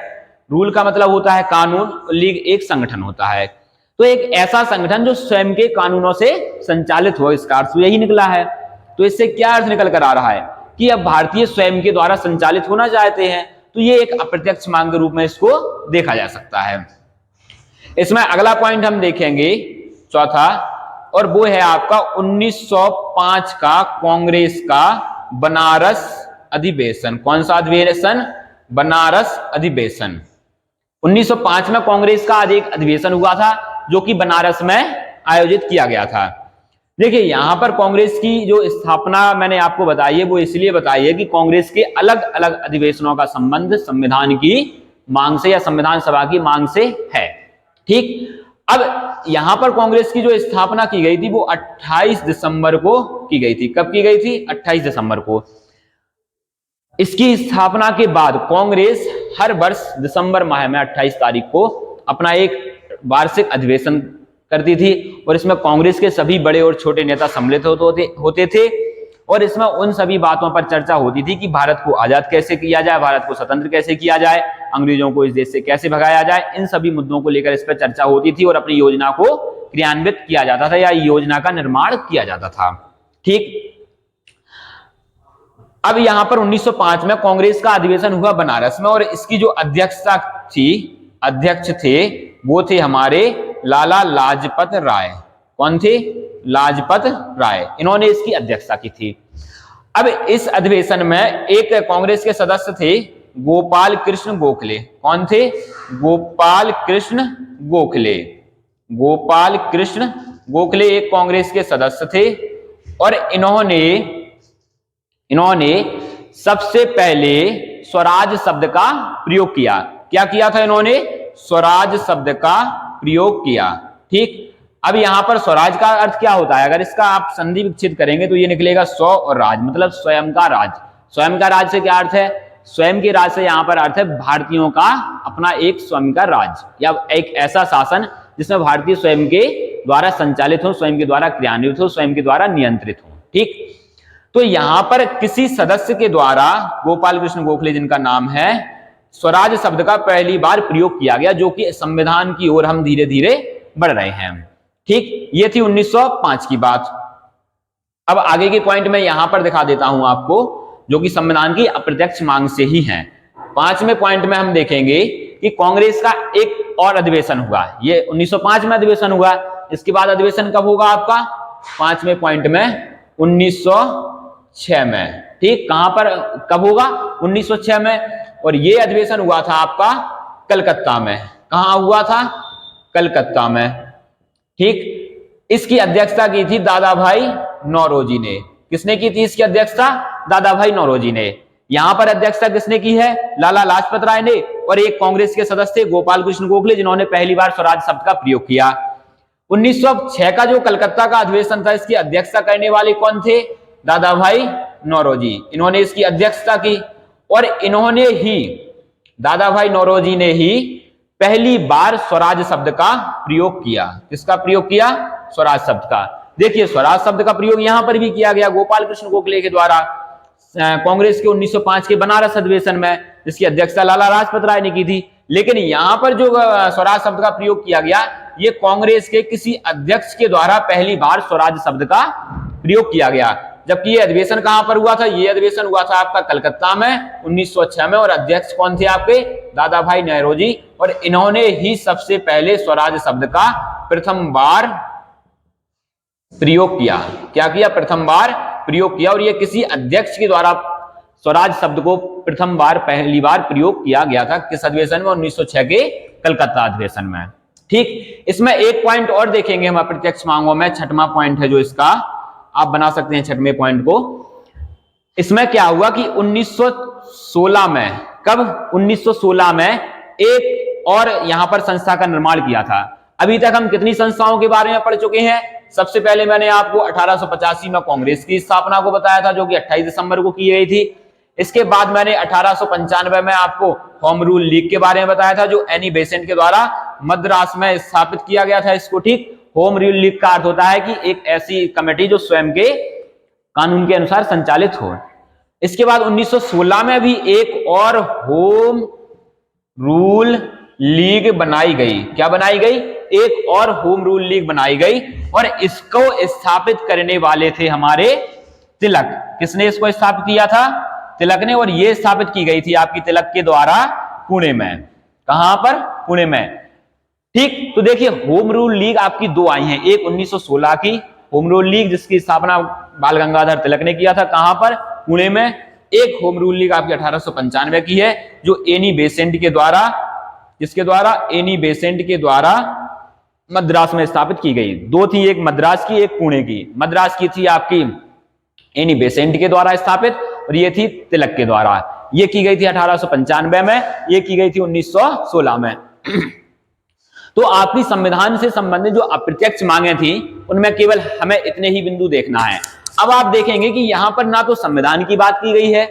Speaker 1: रूल का मतलब होता है कानून। लीग एक संगठन होता है। तो एक ऐसा संगठन जो स्वयं के कानूनों से संचालित हो, इसका अर्थ यही निकला है। तो इससे क्या अर्थ निकल कर आ रहा है कि अब भारतीय स्वयं के द्वारा संचालित होना चाहते हैं, तो ये एक अप्रत्यक्ष मांग के रूप में इसको देखा जा सकता है। इसमें अगला पॉइंट हम देखेंगे, चौथा, और वो है आपका 1905 का कांग्रेस का बनारस अधिवेशन। कौन सा अधिवेशन? बनारस अधिवेशन। 1905 में कांग्रेस का एक अधिवेशन हुआ था जो कि बनारस में आयोजित किया गया था। देखिए, यहां पर कांग्रेस की जो स्थापना मैंने आपको बताई है वो इसलिए बताई है कि कांग्रेस के अलग अलग अधिवेशनों का संबंध संविधान की मांग से या संविधान सभा की मांग से है। ठीक। अब यहां पर कांग्रेस की जो स्थापना की गई थी वो 28 दिसंबर को की गई थी। कब की गई थी? 28 दिसंबर को। इसकी स्थापना के बाद कांग्रेस हर वर्ष दिसंबर माह में 28 तारीख को अपना एक वार्षिक अधिवेशन करती थी और इसमें कांग्रेस के सभी बड़े और छोटे नेता सम्मिलित होते थे और इसमें उन सभी बातों पर चर्चा होती थी कि भारत को आजाद कैसे किया जाए, भारत को स्वतंत्र कैसे किया जाए, अंग्रेजों को इस देश से कैसे भगाया जाए। इन सभी मुद्दों को लेकर इस पर चर्चा होती थी और अपनी योजना को क्रियान्वित किया जाता था या योजना का निर्माण किया जाता था। ठीक। अब यहां पर 1905 में कांग्रेस का अधिवेशन हुआ बनारस में और इसकी जो अध्यक्ष थे वो थे हमारे लाला लाजपत राय। कौन थे? लाजपत राय। इन्होंने इसकी अध्यक्षता की थी। अब इस अधिवेशन में एक कांग्रेस के सदस्य थे गोपाल कृष्ण गोखले। कौन थे? गोपाल कृष्ण गोखले। गोपाल कृष्ण गोखले एक कांग्रेस के सदस्य थे और इन्होंने सबसे पहले स्वराज शब्द का प्रयोग किया। क्या किया था इन्होंने? स्वराज शब्द का प्रयोग किया। ठीक। अब यहां पर स्वराज का अर्थ क्या होता है? अगर इसका आप संधि विकसित करेंगे तो ये निकलेगा स्व और राज, मतलब स्वयं का राज। स्वयं का राज से क्या अर्थ है? स्वयं के राज से यहां पर अर्थ है भारतीयों का अपना एक स्वयं का राज या एक ऐसा शासन जिसमें भारतीय स्वयं के द्वारा संचालित हो, स्वयं के द्वारा क्रियान्वित हो, स्वयं के द्वारा नियंत्रित हो। ठीक। तो यहां पर किसी सदस्य के द्वारा, गोपाल कृष्ण गोखले जिनका नाम है, स्वराज शब्द का पहली बार प्रयोग किया गया, जो कि संविधान की ओर हम धीरे धीरे बढ़ रहे हैं। ठीक। ये थी 1905 की बात। अब आगे के पॉइंट में यहां पर दिखा देता हूं आपको, जो कि संविधान की अप्रत्यक्ष मांग से ही है। 5वें पॉइंट में हम देखेंगे कि कांग्रेस का एक और अधिवेशन हुआ। ये 1905 में अधिवेशन हुआ। इसके बाद अधिवेशन कब होगा आपका? 5वें पॉइंट में 1906 में। ठीक। कहां पर कब होगा? 1906 में। और ये अधिवेशन हुआ था आपका कलकत्ता में। कहां हुआ था? कलकत्ता में। ठीक। इसकी अध्यक्षता की थी दादा भाई नौरोजी ने। किसने की थी इसकी अध्यक्षता? दादा भाई नौरोजी ने। यहां पर अध्यक्षता किसने की है? लाला लाजपत राय ने। और एक कांग्रेस के सदस्य गोपाल कृष्ण गोखले, जिन्होंने पहली बार स्वराज शब्द का प्रयोग किया। 1906 का जो कलकत्ता का अधिवेशन था, इसकी अध्यक्षता करने वाले कौन थे? दादा भाई नौरोजी। इन्होंने इसकी अध्यक्षता की और इन्होंने ही, दादा भाई नौरोजी ने ही पहली बार स्वराज शब्द का प्रयोग किया। किसका प्रयोग किया? स्वराज शब्द का। देखिए, स्वराज शब्द का प्रयोग यहां पर भी किया गया गोपाल कृष्ण गोखले के द्वारा कांग्रेस के 1905 के बनारस अधिवेशन में, जिसकी अध्यक्षता लाला लाजपत राय ने की थी। लेकिन यहां पर जो स्वराज शब्द का प्रयोग किया गया, ये कांग्रेस के किसी अध्यक्ष के द्वारा पहली बार स्वराज शब्द का प्रयोग किया गया। जबकि ये अधिवेशन कहां पर हुआ था? ये अधिवेशन हुआ था आपका कलकत्ता में 1906 में। और अध्यक्ष कौन थे आपके? दादा भाई नौरोजी। और इन्होंने ही सबसे पहले स्वराज शब्द का प्रथम बार प्रयोग किया। क्या किया? प्रथम बार प्रयोग किया। और ये किसी अध्यक्ष के द्वारा स्वराज शब्द को प्रथम बार, पहली बार प्रयोग किया गया था। किस अधिवेशन में? 1906 के कलकत्ता अधिवेशन में। ठीक। इसमें एक पॉइंट और देखेंगे हम अप्रत्यक्ष मांगों में। 6वां पॉइंट है जो इसका, आप बना सकते हैं 6वें पॉइंट को। इसमें क्या हुआ कि 1916 में, कब? 1916 में एक और यहां पर संस्था का निर्माण किया था। अभी तक हम कितनी संस्थाओं के बारे में पढ़ चुके हैं? सबसे पहले मैंने आपको 1885 में कांग्रेस की स्थापना को बताया था, जो कि 28 दिसंबर को की गई थी। इसके बाद मैंने 1895 में आपको होम रूल लीग के बारे में बताया था, जो एनी बेसेंट के द्वारा मद्रास में स्थापित किया गया था इसको। ठीक, होम रूल लीग का अर्थ होता है कि एक ऐसी कमेटी जो स्वयं के कानून के अनुसार संचालित हो। इसके बाद 1916 में भी एक और होम रूल लीग बनाई गई। क्या बनाई गई? एक और होम रूल लीग बनाई गई, और इसको स्थापित करने वाले थे हमारे तिलक। किसने इसको स्थापित किया था? तिलक ने। और यह स्थापित की गई थी आपकी तिलक के द्वारा पुणे में। कहां पर? पुणे में। ठीक, तो देखिए होम रूल लीग आपकी दो आई हैं। एक 1916 की होम रूल लीग, जिसकी स्थापना बाल गंगाधर तिलक ने किया था। कहां पर? पुणे में। एक होम रूल लीग आपकी 1895 की है, जो एनी बेसेंट के द्वारा, जिसके द्वारा एनी बेसेंट के द्वारा मद्रास में स्थापित की गई। दो थी, एक मद्रास की, एक पुणे की। मद्रास की थी आपकी एनी बेसेंट के द्वारा स्थापित, और ये थी तिलक के द्वारा। ये की गई थी 1895 में, ये की गई थी 1916 में। तो आपकी संविधान से संबंधित जो अप्रत्यक्ष मांगे थी, उनमें केवल हमें इतने ही बिंदु देखना है। अब आप देखेंगे कि यहां पर ना तो संविधान की बात की गई है,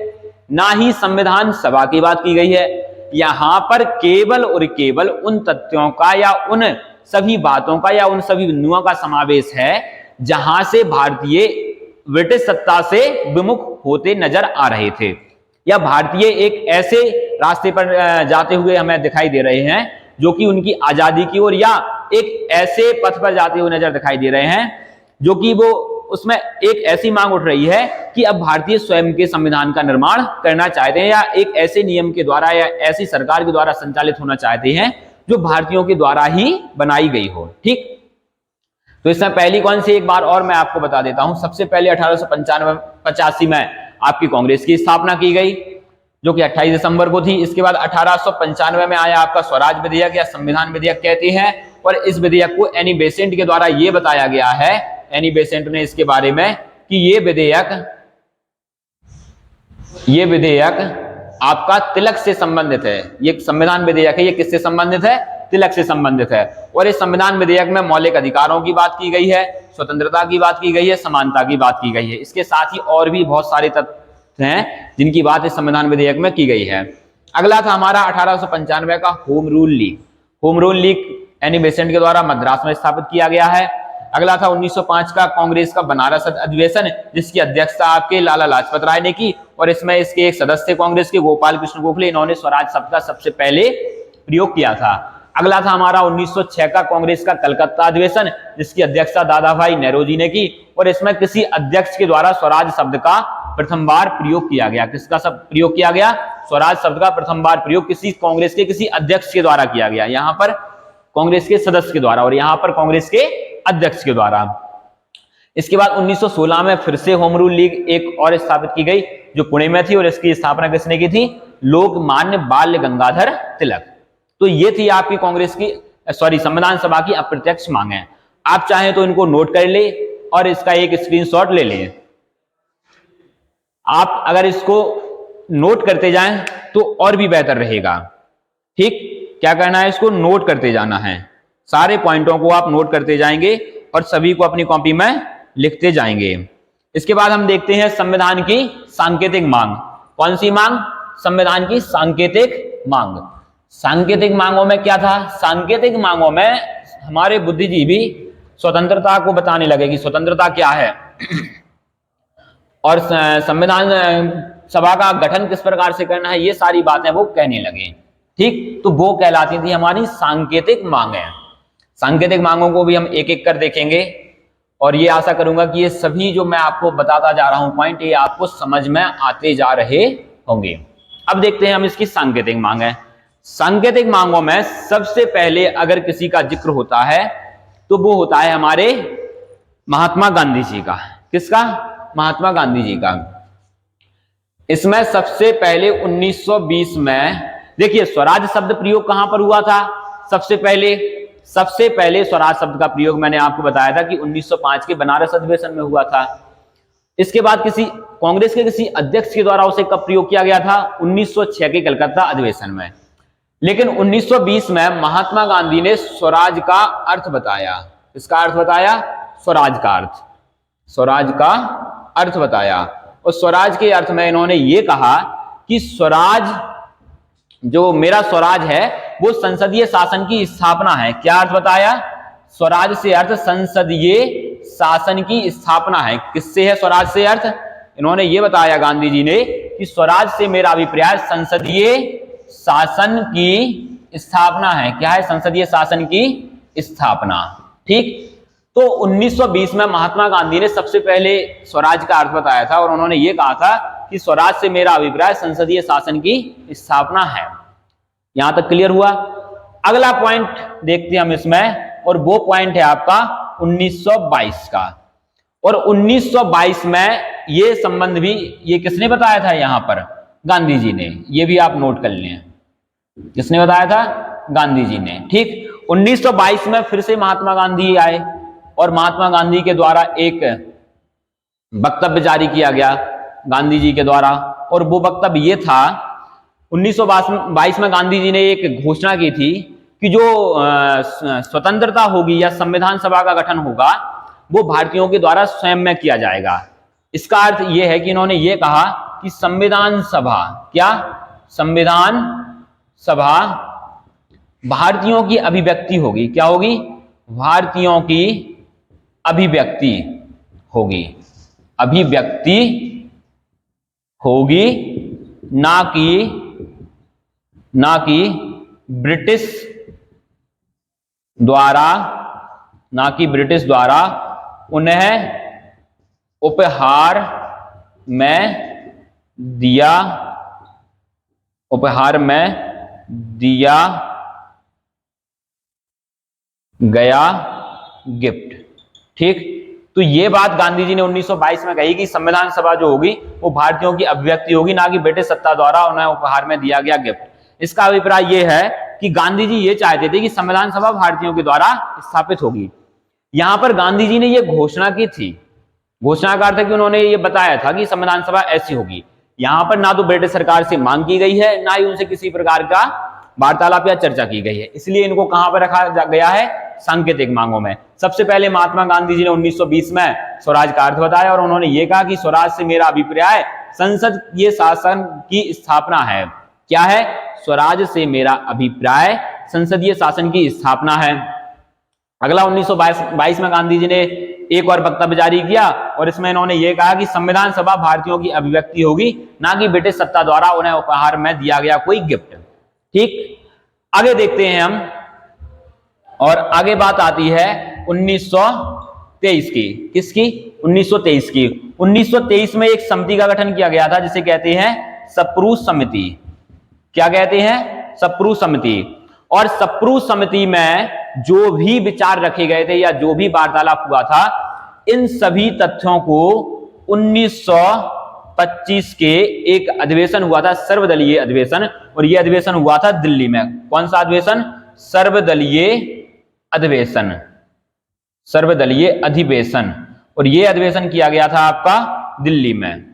Speaker 1: ना ही संविधान सभा की बात की गई है। यहां पर केवल और केवल उन तथ्यों का या उन सभी बातों का या उन सभी बिंदुओं का समावेश है जहां से भारतीय ब्रिटिश सत्ता से विमुख होते नजर आ रहे थे, या भारतीय एक ऐसे रास्ते पर जाते हुए हमें दिखाई दे रहे हैं जो कि उनकी आजादी की ओर, या एक ऐसे पथ पर जाते हुए नजर दिखाई दे रहे हैं जो कि वो उसमें एक ऐसी मांग उठ रही है कि अब भारतीय स्वयं के संविधान का निर्माण करना चाहते हैं, या एक ऐसे नियम के द्वारा या ऐसी सरकार के द्वारा संचालित होना चाहते हैं जो भारतीयों के द्वारा ही बनाई गई हो। ठीक, तो इसमें पहली कौन सी, एक बार और मैं आपको बता देता हूं। सबसे पहले 1885 में आपकी कांग्रेस की स्थापना की गई, जो कि 28 दिसंबर को थी। इसके बाद 1895 में आया आपका स्वराज विधेयक या संविधान विधेयक कहते हैं, और इस विधेयक को एनी बेसेंट के द्वारा यह बताया गया है, एनी बेसेंट ने इसके बारे में, कि ये विधेयक आपका तिलक से संबंधित है। ये संविधान विधेयक है, ये किससे संबंधित है? तिलक से संबंधित है। और इस संविधान विधेयक में मौलिक अधिकारों की बात की गई है, स्वतंत्रता की बात की गई है, समानता की बात की गई है। इसके साथ ही और भी बहुत सारे तथ्य हैं जिनकी बात इस संविधान विधेयक में की गई है। अगला था हमारा 1895 का home rule league. Home rule league Annie Besant के द्वारा मद्रास में स्थापित किया गया है। अगला था 1905 का कांग्रेस का बनारस अधिवेशन, जिसकी अध्यक्षता आपके लाला लाजपत राय ने की, और इसमें इसके एक सदस्य कांग्रेस के गोपाल कृष्ण गोखले, इन्होंने स्वराज शब्द का सबसे पहले प्रयोग किया था। अगला था हमारा 1906 का कांग्रेस का कलकत्ता अधिवेशन, जिसकी अध्यक्षता दादा भाई नेहरू ने की, और इसमें किसी अध्यक्ष के द्वारा स्वराज शब्द का प्रथम बार प्रयोग किया गया। किसका सब प्रयोग किया गया? स्वराज शब्द का प्रथम बार प्रयोग किसी कांग्रेस के किसी अध्यक्ष के द्वारा किया गया। यहां पर कांग्रेस के सदस्य के द्वारा, और यहां पर कांग्रेस के अध्यक्ष के द्वारा। इसके बाद 1916 में फिर से होम रूल लीग एक और स्थापित की गई, जो पुणे में थी, और इसकी स्थापना किसने की थी? लोकमान्य बाल गंगाधर तिलक। तो ये थी आपकी कांग्रेस की संविधान सभा की अप्रत्यक्ष मांगे। आप चाहें तो इनको नोट कर ले और इसका एक स्क्रीनशॉट ले लें। आप अगर इसको नोट करते जाएं तो और भी बेहतर रहेगा। ठीक, क्या करना है? इसको नोट करते जाना है। सारे पॉइंटों को आप नोट करते जाएंगे और सभी को अपनी कॉपी में लिखते जाएंगे। इसके बाद हम देखते हैं संविधान की सांकेतिक मांग। कौन सी मांग? संविधान की सांकेतिक मांग। सांकेतिक मांगों में क्या था? सांकेतिक मांगों में हमारे बुद्धिजीवी स्वतंत्रता को बताने लगे कि स्वतंत्रता क्या है, और संविधान सभा का गठन किस प्रकार से करना है, ये सारी बातें वो कहने लगे। ठीक, तो वो कहलाती थी हमारी सांकेतिक मांगें। सांकेतिक मांगों को भी हम एक एक कर देखेंगे, और ये आशा करूंगा कि ये सभी जो मैं आपको बताता जा रहा हूं पॉइंट, ये आपको समझ में आते जा रहे होंगे। अब देखते हैं हम इसकी सांकेतिक मांगें। सांकेतिक मांगों में सबसे पहले अगर किसी का जिक्र होता है तो वो होता है हमारे महात्मा गांधी जी का। किसका? महात्मा गांधी जी का। इसमें सबसे पहले 1920 में देखिए स्वराज शब्द प्रयोग कहां पर हुआ था? सबसे पहले स्वराज शब्द का प्रयोग मैंने आपको बताया था कि 1905 के बनारस अधिवेशन में हुआ था। इसके बाद किसी कांग्रेस के किसी अध्यक्ष के द्वारा उसे कब प्रयोग किया गया था? 1906 के कलकत्ता अधिवेशन में। लेकिन 1920 में महात्मा गांधी ने स्वराज का अर्थ बताया। इसका अर्थ बताया, स्वराज का अर्थ, स्वराज का अर्थ बताया। और स्वराज के अर्थ में इन्होंने ये कहा कि स्वराज, जो मेरा स्वराज है वो संसदीय शासन की स्थापना है। क्या अर्थ बताया? स्वराज से अर्थ संसदीय शासन की स्थापना है। किससे है स्वराज से अर्थ? इन्होंने ये बताया गांधी जी ने कि स्वराज से मेरा अभिप्राय संसदीय शासन की स्थापना है। क्या है? संसदीय शासन की स्थापना। ठीक, तो 1920 में महात्मा गांधी ने सबसे पहले स्वराज का अर्थ बताया था और उन्होंने ये कहा था कि स्वराज से मेरा अभिप्राय संसदीय शासन की स्थापना है। यहां तक क्लियर हुआ? अगला पॉइंट देखते हैं हम इसमें, और वो पॉइंट है आपका 1922 का। और 1922 में ये संबंध भी ये किसने बताया था? यहां पर गांधी जी ने। ये भी आप नोट कर लें, किसने बताया था? गांधी जी ने। ठीक, 1922 में फिर से महात्मा गांधी आए और महात्मा गांधी के द्वारा एक वक्तव्य जारी किया गया गांधी जी के द्वारा। और वो वक्तव्य ये था, 1922 में गांधी जी ने एक घोषणा की थी कि जो स्वतंत्रता होगी या संविधान सभा का गठन होगा वो भारतीयों के द्वारा स्वयं में किया जाएगा। इसका अर्थ ये है कि इन्होंने ये कहा कि संविधान सभा, क्या? संविधान सभा भारतीयों की अभिव्यक्ति होगी। क्या होगी? भारतीयों की अभिव्यक्ति होगी। अभिव्यक्ति होगी, ना कि ब्रिटिश द्वारा, ना कि ब्रिटिश द्वारा उन्हें उपहार में दिया गया गिफ्ट। ठीक, तो ये बात गांधी जी ने 1922 में कही कि संविधान सभा जो होगी वो भारतीयों की अभिव्यक्ति होगी, ना कि ब्रिटिश सत्ता द्वारा उन्हें उपहार में दिया गया गिफ्ट। इसका अभिप्राय ये है कि गांधी जी ये चाहते थे कि संविधान सभा भारतीयों के द्वारा स्थापित होगी। यहां पर गांधी जी ने ये घोषणा की थी। घोषणा का अर्थ है कि उन्होंने ये बताया था कि संविधान सभा ऐसी होगी। यहां पर ना तो ब्रिटिश सरकार से मांग की गई है, ना ही उनसे किसी प्रकार का वार्तालाप या चर्चा की गई है। इसलिए इनको कहां पर रखा गया है? सांकेतिक मांगों में। सबसे पहले महात्मा गांधी जी ने 1920 में स्वराज का अर्थ बताया और उन्होंने ये कहा कि स्वराज से मेरा अभिप्राय संसदीय शासन की स्थापना है। क्या है? स्वराज से मेरा अभिप्राय संसदीय शासन की स्थापना है। अगला 1922 में गांधी जी ने एक और वक्तव्य जारी किया और इसमें इन्होंने ये कहा कि संविधान सभा भारतीयों की अभिव्यक्ति होगी, ना कि ब्रिटिश सत्ता द्वारा उन्हें उपहार में दिया गया कोई गिफ्ट। ठीक, आगे देखते हैं हम, और आगे बात आती है 1923 की। किसकी? 1923 की। 1923 में एक समिति का गठन किया गया था जिसे कहते हैं सप्रू समिति। क्या कहते हैं? सप्रू समिति। और सप्रू समिति में जो भी विचार रखे गए थे या जो भी वार्तालाप हुआ था, इन सभी तथ्यों को 1925 के एक अधिवेशन हुआ था, सर्वदलीय अधिवेशन, और यह अधिवेशन हुआ था दिल्ली में। कौन सा अधिवेशन? सर्वदलीय अधिवेशन, सर्वदलीय अधिवेशन। और यह अधिवेशन किया गया था आपका दिल्ली में।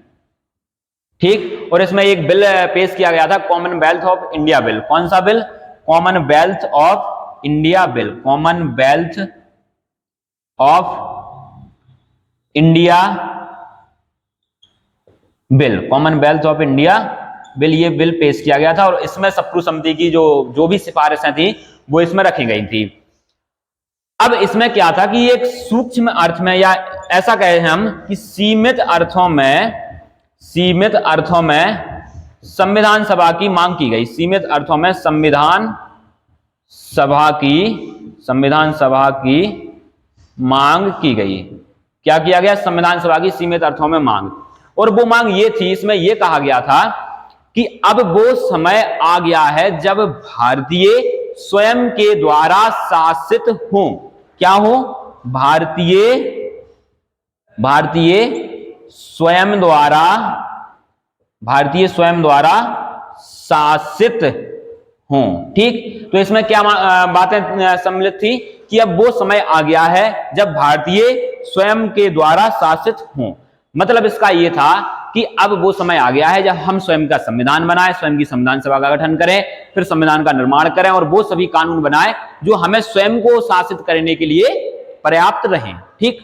Speaker 1: ठीक, और इसमें एक बिल पेश किया गया था, कॉमनवेल्थ ऑफ इंडिया बिल। कौन सा bill? Commonwealth of India bill. Commonwealth of India bill, Commonwealth of India bill, ये बिल पेश किया गया था। और इसमें सप्रू समिति की जो भी सिफारिशें थी वो इसमें रखी गई थी। अब इसमें क्या था कि एक सूक्ष्म अर्थ में, या ऐसा कहें हम कि सीमित अर्थों में संविधान सभा की मांग की गई। सीमित अर्थों में संविधान सभा की मांग की गई। क्या किया गया? संविधान सभा की सीमित अर्थों में मांग। और वो मांग ये थी, इसमें ये कहा गया था कि अब वो समय आ गया है जब भारतीय स्वयं के द्वारा शासित हों। क्या हो? भारतीय स्वयं द्वारा शासित हों। ठीक, तो इसमें क्या बातें सम्मिलित थी कि अब वो समय आ गया है जब भारतीय स्वयं के द्वारा शासित हों। मतलब इसका ये था कि अब वो समय आ गया है जब हम स्वयं का संविधान बनाएं, स्वयं की संविधान सभा का गठन करें, फिर संविधान का निर्माण करें और वो सभी कानून बनाएं जो हमें स्वयं को शासित करने के लिए पर्याप्त रहें। ठीक,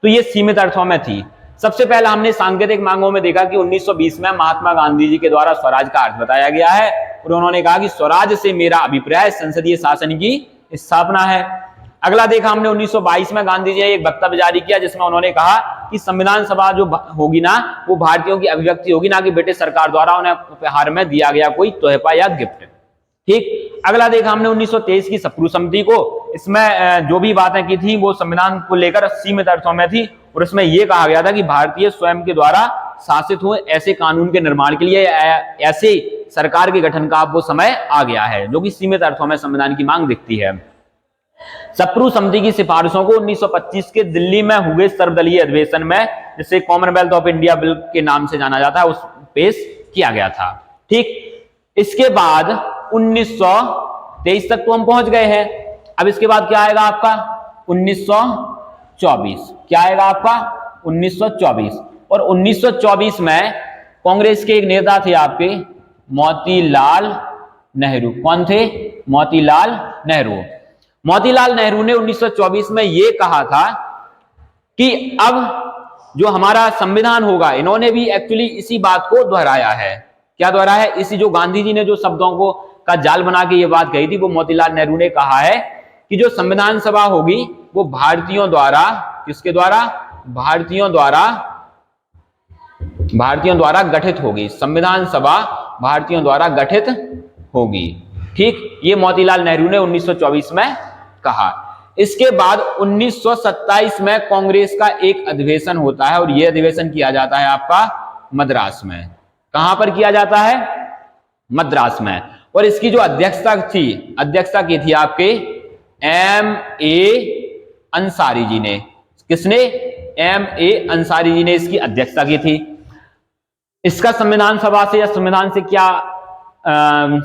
Speaker 1: तो ये सीमित अर्थों में थी। सबसे पहला हमने सांकेतिक मांगों में देखा कि 1920 में महात्मा गांधी जी के द्वारा स्वराज का अर्थ बताया गया है और उन्होंने कहा कि स्वराज से मेरा अभिप्राय संसदीय शासन की स्थापना है। अगला देखा हमने 1922 में गांधी जी ने एक वक्तव्य जारी किया जिसमें उन्होंने कहा कि संविधान सभा जो होगी ना वो भारतीयों की अभिव्यक्ति होगी, ना कि ब्रिटिश सरकार द्वारा उन्हें उपहार में दिया गया कोई तोहफा या गिफ्ट। ठीक, अगला देखा हमने 1923 की सप्रू समिति को। इसमें जो भी बातें की थी वो संविधान को लेकर सीमित अर्थों में थी और इसमें यह कहा गया था कि भारतीय स्वयं के द्वारा शासित हुए ऐसे कानून के निर्माण के लिए ऐसे सरकार के गठन का अब वो समय आ गया है, जो कि सीमित अर्थों में संविधान की मांग दिखती है। सप्रू समिति की सिफारिशों को 1925 के दिल्ली में हुए सर्वदलीय अधिवेशन में, जिसे कॉमनवेल्थ ऑफ इंडिया बिल के नाम से जाना जाता है, उस पेश किया गया था। ठीक, इसके बाद 1923 तक तो हम पहुंच गए हैं। अब इसके बाद क्या आएगा आपका 1924। क्या आएगा आपका 1924। और 1924 में कांग्रेस के एक नेता थे आपके मोतीलाल नेहरू। कौन थे? मोतीलाल नेहरू। मोतीलाल नेहरू ने 1924 में यह कहा था कि अब जो हमारा संविधान होगा, इन्होंने भी एक्चुअली इसी बात को दोहराया है। क्या दोहराया है? इसी जो गांधी जी ने जो शब्दों को का जाल बना के ये बात कही थी, वो मोतीलाल नेहरू ने कहा है कि जो संविधान सभा होगी वो भारतीयों द्वारा, किसके द्वारा? भारतीयों द्वारा गठित होगी। संविधान सभा भारतीयों द्वारा गठित होगी। ठीक, ये मोतीलाल नेहरू ने 1924 में कहा। इसके बाद 1927 में कांग्रेस का एक अधिवेशन होता है और यह अधिवेशन किया जाता है आपका मद्रास में। कहां पर किया जाता है? मद्रास में। और इसकी जो अध्यक्षता की थी आपके M.A. अंसारी जी ने। किसने? M.A. अंसारी जी ने इसकी अध्यक्षता की थी। इसका संविधान सभा से या संविधान से क्या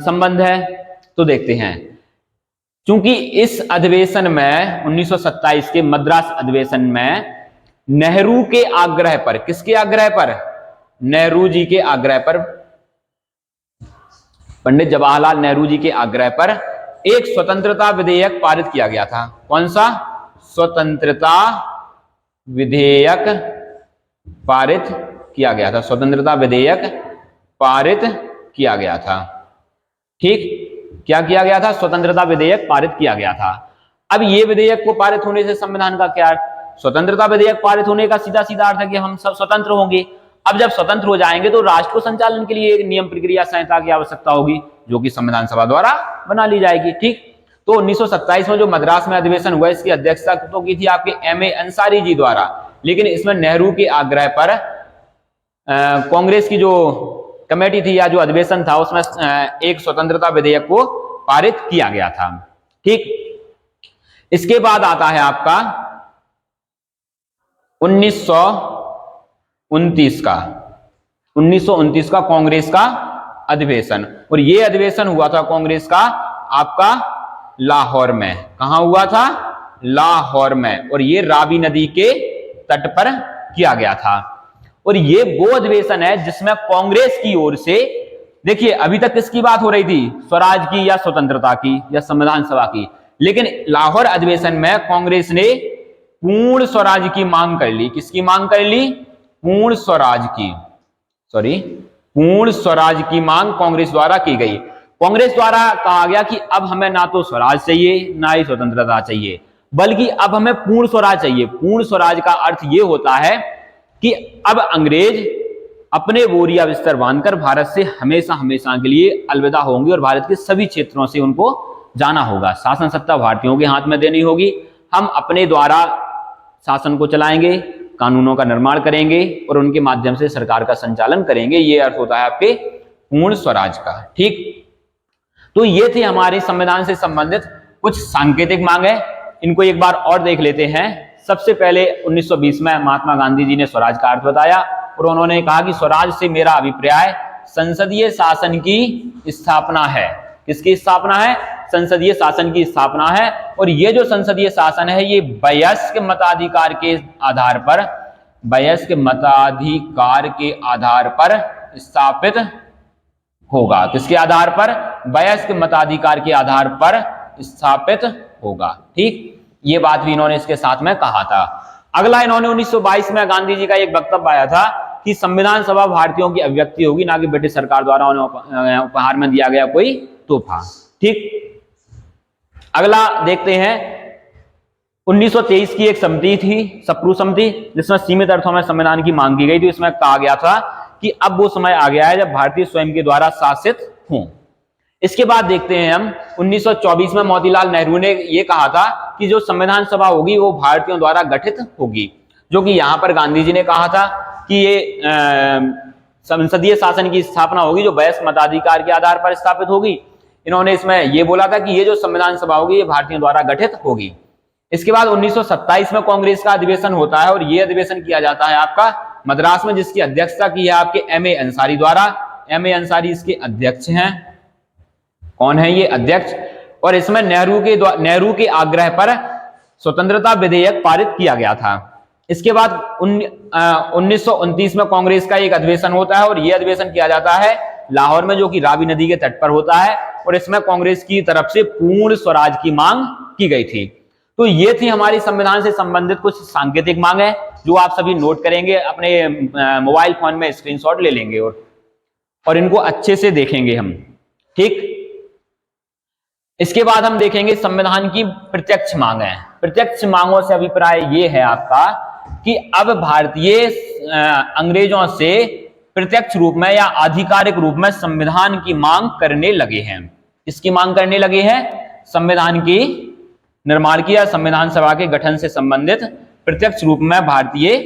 Speaker 1: संबंध है तो देखते हैं। क्योंकि इस अधिवेशन में 1927 के मद्रास अधिवेशन में नेहरू के आग्रह पर, किसके आग्रह पर? नेहरू जी के आग्रह पर, पंडित जवाहरलाल नेहरू जी के आग्रह पर एक स्वतंत्रता विधेयक पारित किया गया था। कौन सा? स्वतंत्रता विधेयक पारित किया गया था। स्वतंत्रता विधेयक पारित किया गया था। ठीक, क्या किया गया था? स्वतंत्रता विधेयक पारित किया गया था। अब ये विधेयक को पारित होने से संविधान का क्या अर्थ? स्वतंत्रता विधेयक पारित होने का सीधा सीधा अर्थ है कि हम सब स्वतंत्र होंगे। अब जब स्वतंत्र हो जाएंगे तो राष्ट्र को संचालन के लिए एक नियम प्रक्रिया संहिता की आवश्यकता होगी, जो कि संविधान सभा द्वारा बना ली जाएगी। ठीक, तो 1927 में जो मद्रास में अधिवेशन हुआ, इसकी अध्यक्षता तो की थी आपके M.A. अंसारी जी द्वारा, लेकिन इसमें नेहरू के आग्रह पर कांग्रेस की जो कमेटी थी या जो अधिवेशन था उसमें एक स्वतंत्रता विधेयक को पारित किया गया था। ठीक, इसके बाद आता है आपका 1929 का कांग्रेस का अधिवेशन। और यह अधिवेशन हुआ था कांग्रेस का आपका लाहौर में। कहां हुआ था? लाहौर में। और यह रावी नदी के तट पर किया गया था। और यह वो अधिवेशन है जिसमें कांग्रेस की ओर से, देखिए अभी तक किसकी बात हो रही थी? स्वराज की या स्वतंत्रता की या संविधान सभा की, लेकिन लाहौर अधिवेशन में कांग्रेस ने पूर्ण स्वराज की मांग कर ली। किसकी मांग कर ली? पूर्ण स्वराज की मांग कांग्रेस द्वारा की गई। कांग्रेस द्वारा कहा गया कि अब हमें ना तो स्वराज चाहिए ना ही स्वतंत्रता चाहिए, बल्कि अब हमें पूर्ण स्वराज चाहिए। पूर्ण स्वराज का अर्थ यह होता है कि अब अंग्रेज अपने बोरिया बिस्तर बांधकर भारत से हमेशा हमेशा के लिए अलविदा होंगे और भारत के सभी क्षेत्रों से उनको जाना होगा। शासन सत्ता भारतीयों के हाथ में देनी होगी। हम अपने द्वारा शासन को चलाएंगे, कानूनों का निर्माण करेंगे और उनके माध्यम से सरकार का संचालन करेंगे। ये अर्थ होता है आपके पूर्ण स्वराज का। ठीक, तो ये थे हमारे संविधान से संबंधित कुछ सांकेतिक मांगे। इनको एक बार और देख लेते हैं। सबसे पहले 1920 में महात्मा गांधी जी ने स्वराज का अर्थ बताया और उन्होंने कहा कि स्वराज से मेरा अभिप्राय संसदीय शासन की स्थापना है। किसकी स्थापना है? संसदीय शासन की स्थापना है। और ये जो संसदीय शासन है ये वयस्क मताधिकार के आधार पर वयस्क मताधिकार के आधार पर स्थापित होगा। किसके आधार पर? वयस्क मताधिकार के आधार पर स्थापित होगा। ठीक, ये बात भी इन्होंने इसके साथ में कहा था। अगला, इन्होंने 1922 में गांधी जी का एक वक्तव्य आया था कि संविधान सभा भारतीयों की अभिव्यक्ति होगी, ना कि ब्रिटिश सरकार द्वारा उन्हें उपहार में दिया गया कोई तोहफा। ठीक, अगला देखते हैं 1923 की एक समिति थी, सप्रू समिति, जिसमें सीमित अर्थों में संविधान की मांग की गई थी। इसमें कहा गया था कि अब वो समय आ गया है जब भारतीय स्वयं के द्वारा शासित हों। इसके बाद देखते हैं हम 1924 में मोतीलाल नेहरू ने ये कहा था कि जो संविधान सभा होगी वो भारतीयों द्वारा गठित होगी, जो कि यहाँ पर गांधी जी ने कहा था कि ये संसदीय शासन की स्थापना होगी जो वयस्क मताधिकार के आधार पर स्थापित होगी। इन्होंने इसमें ये बोला था कि ये जो संविधान सभा होगी ये भारतीयों द्वारा गठित होगी। इसके बाद 1927 में कांग्रेस का अधिवेशन होता है और ये अधिवेशन किया जाता है आपका मद्रास में, जिसकी अध्यक्षता की है आपके M.A. अंसारी द्वारा। M.A. अंसारी इसके अध्यक्ष हैं। कौन है ये अध्यक्ष? और इसमें नेहरू के आग्रह पर स्वतंत्रता विधेयक पारित किया गया था। इसके बाद 1929 में कांग्रेस का एक अधिवेशन होता है और यह अधिवेशन किया जाता है लाहौर में, जो कि रावी नदी के तट पर होता है, और इसमें कांग्रेस की तरफ से पूर्ण स्वराज की मांग की गई थी। तो ये थी हमारी संविधान से संबंधित कुछ सांकेतिक मांगे जो आप सभी नोट करेंगे, अपने मोबाइल फोन में स्क्रीनशॉट ले लेंगे और इनको अच्छे से देखेंगे हम। ठीक, इसके बाद हम देखेंगे संविधान की प्रत्यक्ष मांगे। प्रत्यक्ष मांगों से अभिप्राय ये है आपका कि अब भारतीय अंग्रेजों से प्रत्यक्ष रूप में या आधिकारिक रूप में संविधान की मांग करने लगे हैं। इसकी मांग करने लगे हैं संविधान की निर्माण की या संविधान सभा के गठन से संबंधित प्रत्यक्ष रूप में भारतीय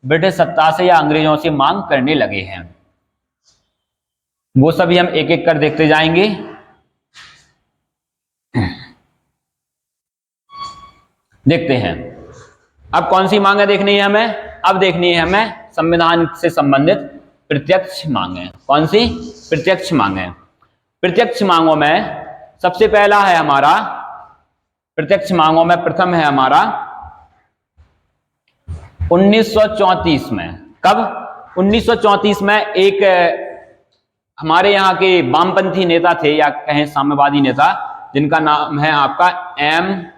Speaker 1: ब्रिटिश सत्ता से या अंग्रेजों से मांग करने लगे हैं। वो सभी हम एक एक कर देखते जाएंगे। देखते हैं अब कौन सी मांगे देखनी है हमें। अब देखनी है हमें संविधान से संबंधित प्रत्यक्ष मांगे। कौन सी? प्रत्यक्ष मांगे। प्रत्यक्ष मांगों में सबसे पहला है हमारा, प्रत्यक्ष मांगों में प्रथम है हमारा 1934 में। कब? 1934 में एक हमारे यहाँ के वामपंथी नेता थे या कहें साम्यवादी नेता, जिनका नाम है आपका M.N.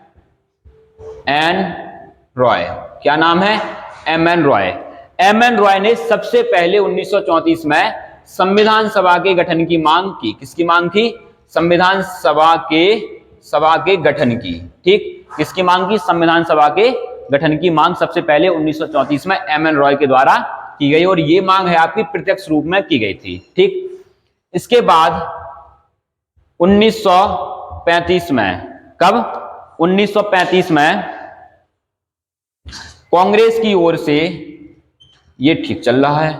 Speaker 1: रॉय। क्या नाम है? M.N. रॉय। M.N. रॉय ने सबसे पहले 1934 में संविधान सभा के गठन की मांग की। किसकी मांग की? संविधान सभा के गठन की। ठीक, किसकी मांग की? संविधान सभा के गठन की मांग सबसे पहले 1934 में M.N. रॉय के द्वारा की गई और ये मांग है आपकी प्रत्यक्ष रूप में की गई थी। ठीक, इसके बाद 1935 में, कब? 1935 में कांग्रेस की ओर से, ये ठीक चल रहा है,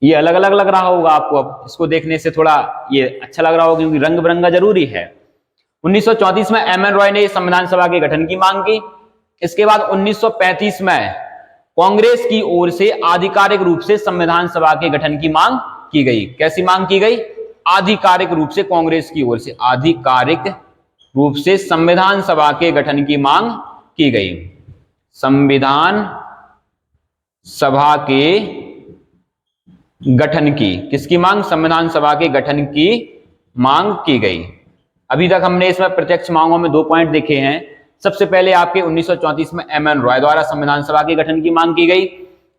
Speaker 1: ये अलग अलग लग रहा होगा आपको, अब इसको देखने से थोड़ा ये अच्छा लग रहा होगा क्योंकि रंग बिरंगा जरूरी है। 1934 में M.N. रॉय ने संविधान सभा के गठन की मांग की। इसके बाद 1935 में कांग्रेस की ओर से आधिकारिक रूप से संविधान सभा के गठन की मांग की गई। कैसी मांग की गई? आधिकारिक रूप से कांग्रेस की ओर से आधिकारिक रूप से संविधान सभा के गठन की मांग की गई। संविधान सभा के गठन की, किसकी मांग? संविधान सभा के गठन की मांग की गई। अभी तक हमने इसमें प्रत्यक्ष मांगों में 2 पॉइंट देखे हैं। सबसे पहले आपके 1934 में M.N. रॉय द्वारा संविधान सभा के गठन की मांग की गई।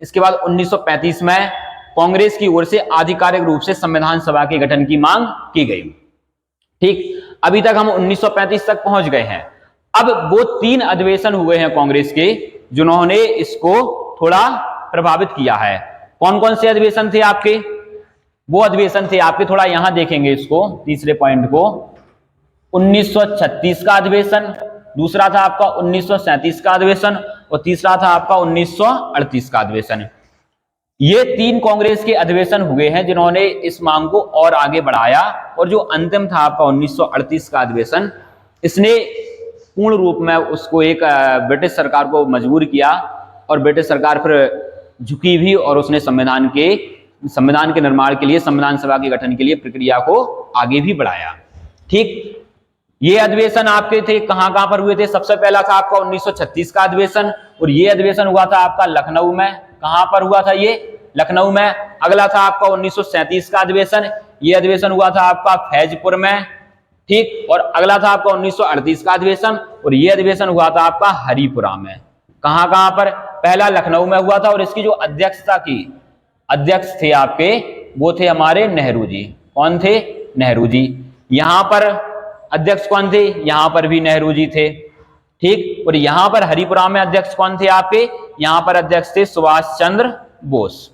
Speaker 1: इसके बाद 1935 में कांग्रेस की ओर से आधिकारिक रूप से संविधान सभा के गठन की मांग की गई। ठीक, अभी तक हम 1935 तक पहुंच गए हैं। अब वो 3 अधिवेशन हुए हैं कांग्रेस के जिन्होंने इसको थोड़ा प्रभावित किया है। कौन कौन से अधिवेशन थे आपके? वो अधिवेशन थे आपके, थोड़ा यहां देखेंगे इसको, तीसरे पॉइंट को, 1936 का अधिवेशन, दूसरा था आपका 1937 का अधिवेशन और तीसरा था आपका 1938 का अधिवेशन। ये 3 कांग्रेस के अधिवेशन हुए हैं जिन्होंने इस मांग को और आगे बढ़ाया और जो अंतिम था आपका 1938 का अधिवेशन, इसने पूर्ण रूप में उसको एक ब्रिटिश सरकार को मजबूर किया और ब्रिटिश सरकार फिर झुकी भी और उसने संविधान के निर्माण के लिए, संविधान सभा के गठन के लिए प्रक्रिया को आगे भी बढ़ाया। ठीक, ये अधिवेशन आपके थे कहां कहां पर हुए थे? सबसे पहला था आपका 1936 का अधिवेशन, और ये अधिवेशन हुआ था आपका लखनऊ में। कहां पर हुआ था ये? लखनऊ में। अगला था आपका 1937 का अधिवेशन, ये अधिवेशन हुआ था आपका फैजपुर में, ठीक। और अगला था आपका 1938 का अधिवेशन, और ये अधिवेशन हुआ था आपका हरिपुरा में। कहां कहां पर? पहला लखनऊ में हुआ था, और इसकी जो अध्यक्षता की अध्यक्ष थे आपके, वो थे हमारे नेहरू जी। कौन थे? नेहरू जी। यहां पर अध्यक्ष कौन थे? यहां पर भी नेहरू जी थे, ठीक। और यहां पर हरिपुरा में अध्यक्ष कौन थे आपके? यहां पर अध्यक्ष थे सुभाष चंद्र बोस।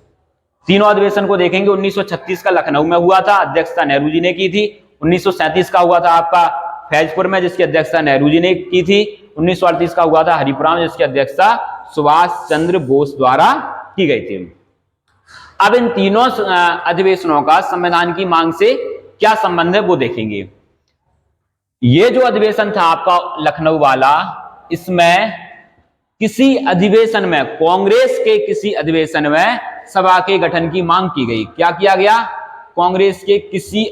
Speaker 1: तीनों अधिवेशन को देखेंगे। 1936 का लखनऊ में हुआ था, अध्यक्षता नेहरू जी ने की थी। 1937 का हुआ था आपका फैजपुर में, जिसकी अध्यक्षता नेहरू जी ने की थी। 1938 का हुआ था हरिपुरा में, जिसकी अध्यक्षता सुभाष चंद्र बोस द्वारा की गई थी। अब इन तीनों अधिवेशनों का संविधान की मांग से क्या संबंध है वो देखेंगे। ये जो अधिवेशन था आपका लखनऊ वाला, इसमें किसी अधिवेशन में, कांग्रेस के किसी अधिवेशन में सभा के गठन की मांग की गई। क्या किया गया? कांग्रेस के किसी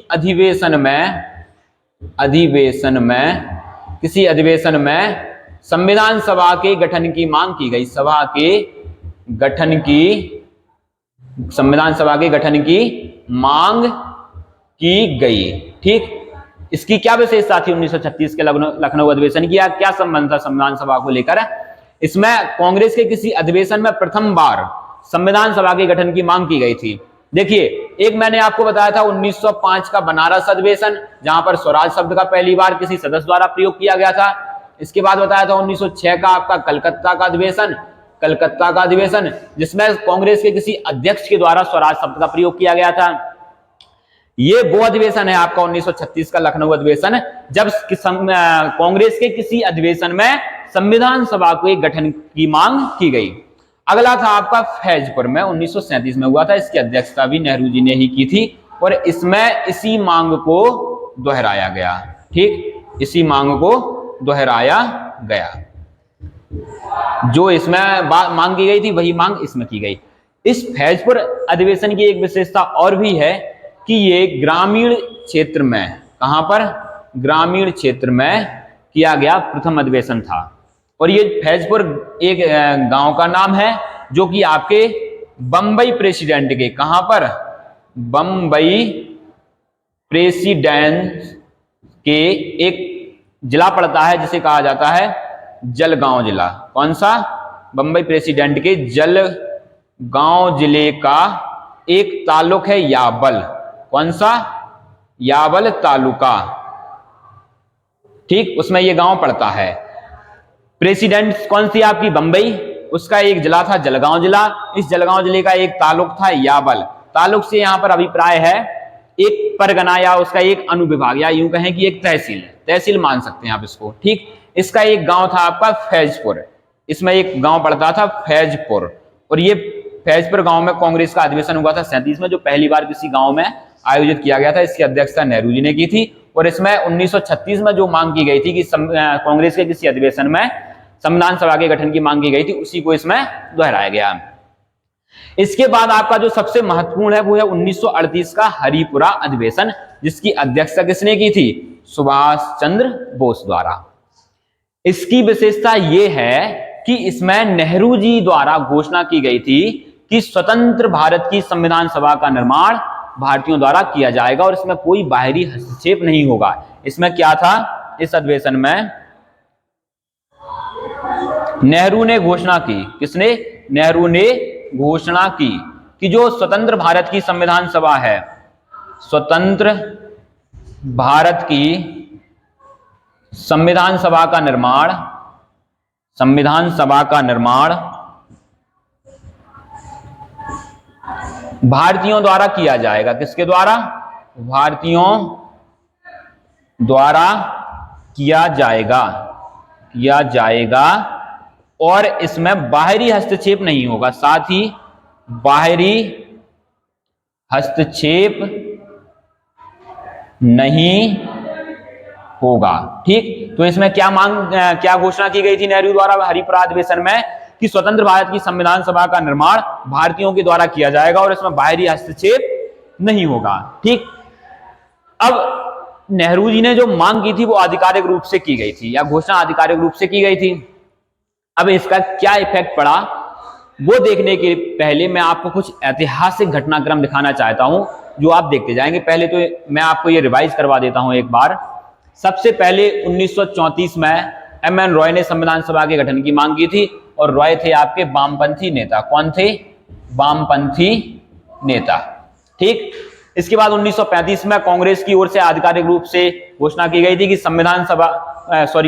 Speaker 1: किसी अधिवेशन में संविधान सभा के गठन की मांग की गई। संविधान सभा के गठन की मांग की गई, ठीक। इसकी क्या विशेषता थी? 1936 के लखनऊ अधिवेशन की क्या संबंध था संविधान सभा को लेकर? इसमें कांग्रेस के किसी अधिवेशन में प्रथम बार संविधान सभा के गठन की मांग की गई थी। देखिए, एक मैंने आपको बताया था 1905 का बनारस अधिवेशन, जहां पर स्वराज शब्द का पहली बार किसी सदस्य द्वारा प्रयोग किया गया था। इसके बाद बताया था 1906 का आपका कलकत्ता का अधिवेशन, जिसमें कांग्रेस के किसी अध्यक्ष के द्वारा स्वराज शब्द का प्रयोग किया गया था। ये वो अधिवेशन है आपका 1936 का लखनऊ अधिवेशन, जब कांग्रेस के किसी अधिवेशन में संविधान सभा के गठन की मांग की गई। अगला था आपका फैजपुर में, 1937 में हुआ था। इसकी अध्यक्षता भी नेहरू जी ने ही की थी, और इसमें इसी मांग को दोहराया गया, ठीक। इसी मांग को दोहराया गया। जो इसमें मांग की गई थी, वही मांग इसमें की गई। इस फैजपुर अधिवेशन की एक विशेषता और भी है कि ये ग्रामीण क्षेत्र में, कहां पर? ग्रामीण क्षेत्र में किया गया प्रथम अधिवेशन था। और ये फैजपुर एक गांव का नाम है, जो कि आपके बंबई प्रेसिडेंट के, कहां पर? बंबई प्रेसिडेंट के एक जिला पड़ता है, जिसे कहा जाता है जलगांव जिला। कौन सा? बंबई प्रेसिडेंट के जलगांव जिले का एक तालुक है याबल। कौन सा? याबल तालुका, ठीक। उसमें ये गांव पड़ता है। प्रेसिडेंट कौन सी आपकी? बंबई। उसका एक जिला था जलगांव जिला। इस जलगांव जिले का एक तालुक था याबल। तालुक से यहां पर अभिप्राय है एक परगना, या उसका एक अनुविभाग, या यूं कहें कि एक तहसील मान सकते हैं आप इसको, ठीक। इसका एक गांव था आपका फैजपुर। इसमें एक गांव पड़ता था फैजपुर, और ये फैजपुर गांव में कांग्रेस का अधिवेशन हुआ था 37 में, जो पहली बार किसी गांव में आयोजित किया गया था। इसकी अध्यक्षता नेहरू जी ने की थी। और इसमें 1936 में जो मांग की गई थी कि कांग्रेस के किसी अधिवेशन में संविधान सभा के गठन की मांग की गई थी, उसी को इसमें दोहराया गया। इसके बाद आपका जो सबसे महत्वपूर्ण है वो है 1938 का हरिपुरा अधिवेशन, जिसकी अध्यक्षता किसने की थी? सुभाष चंद्र बोस द्वारा। इसकी विशेषता यह है कि इसमें नेहरू जी द्वारा घोषणा की गई थी कि स्वतंत्र भारत की संविधान सभा का निर्माण भारतीयों द्वारा किया जाएगा, और इसमें कोई बाहरी हस्तक्षेप नहीं होगा। इसमें क्या था? इस अधिवेशन में नेहरू ने घोषणा की, किसने? नेहरू ने घोषणा की कि जो स्वतंत्र भारत की संविधान सभा है, स्वतंत्र भारत की संविधान सभा का निर्माण भारतीयों द्वारा किया जाएगा। किसके द्वारा? भारतीयों द्वारा किया जाएगा, और इसमें बाहरी हस्तक्षेप नहीं होगा। साथ ही बाहरी हस्तक्षेप नहीं होगा, ठीक। तो इसमें क्या घोषणा की गई थी नेहरू द्वारा हरिपुरा अधिवेशन में? कि स्वतंत्र भारत की संविधान सभा का निर्माण भारतीयों के द्वारा किया जाएगा, और इसमें बाहरी हस्तक्षेप नहीं होगा, ठीक। अब नेहरू जी ने जो मांग की थी वो आधिकारिक रूप से की गई थी, या घोषणा आधिकारिक रूप से की गई थी। अब इसका क्या इफेक्ट पड़ा वो देखने के पहले मैं आपको कुछ ऐतिहासिक घटनाक्रम दिखाना चाहता हूं, जो आप देखते जाएंगे। पहले तो मैं आपको ये रिवाइज करवा देता हूं एक बार। सबसे पहले 1934 में एम.एन. रॉय ने संविधान सभा के गठन की मांग की थी, और रॉय थे आपके वामपंथी नेता। कौन थे? वामपंथी नेता। ठीक। इसके बाद 1935 में कांग्रेस की ओर से आधिकारिक रूप से घोषणा की गई थी कि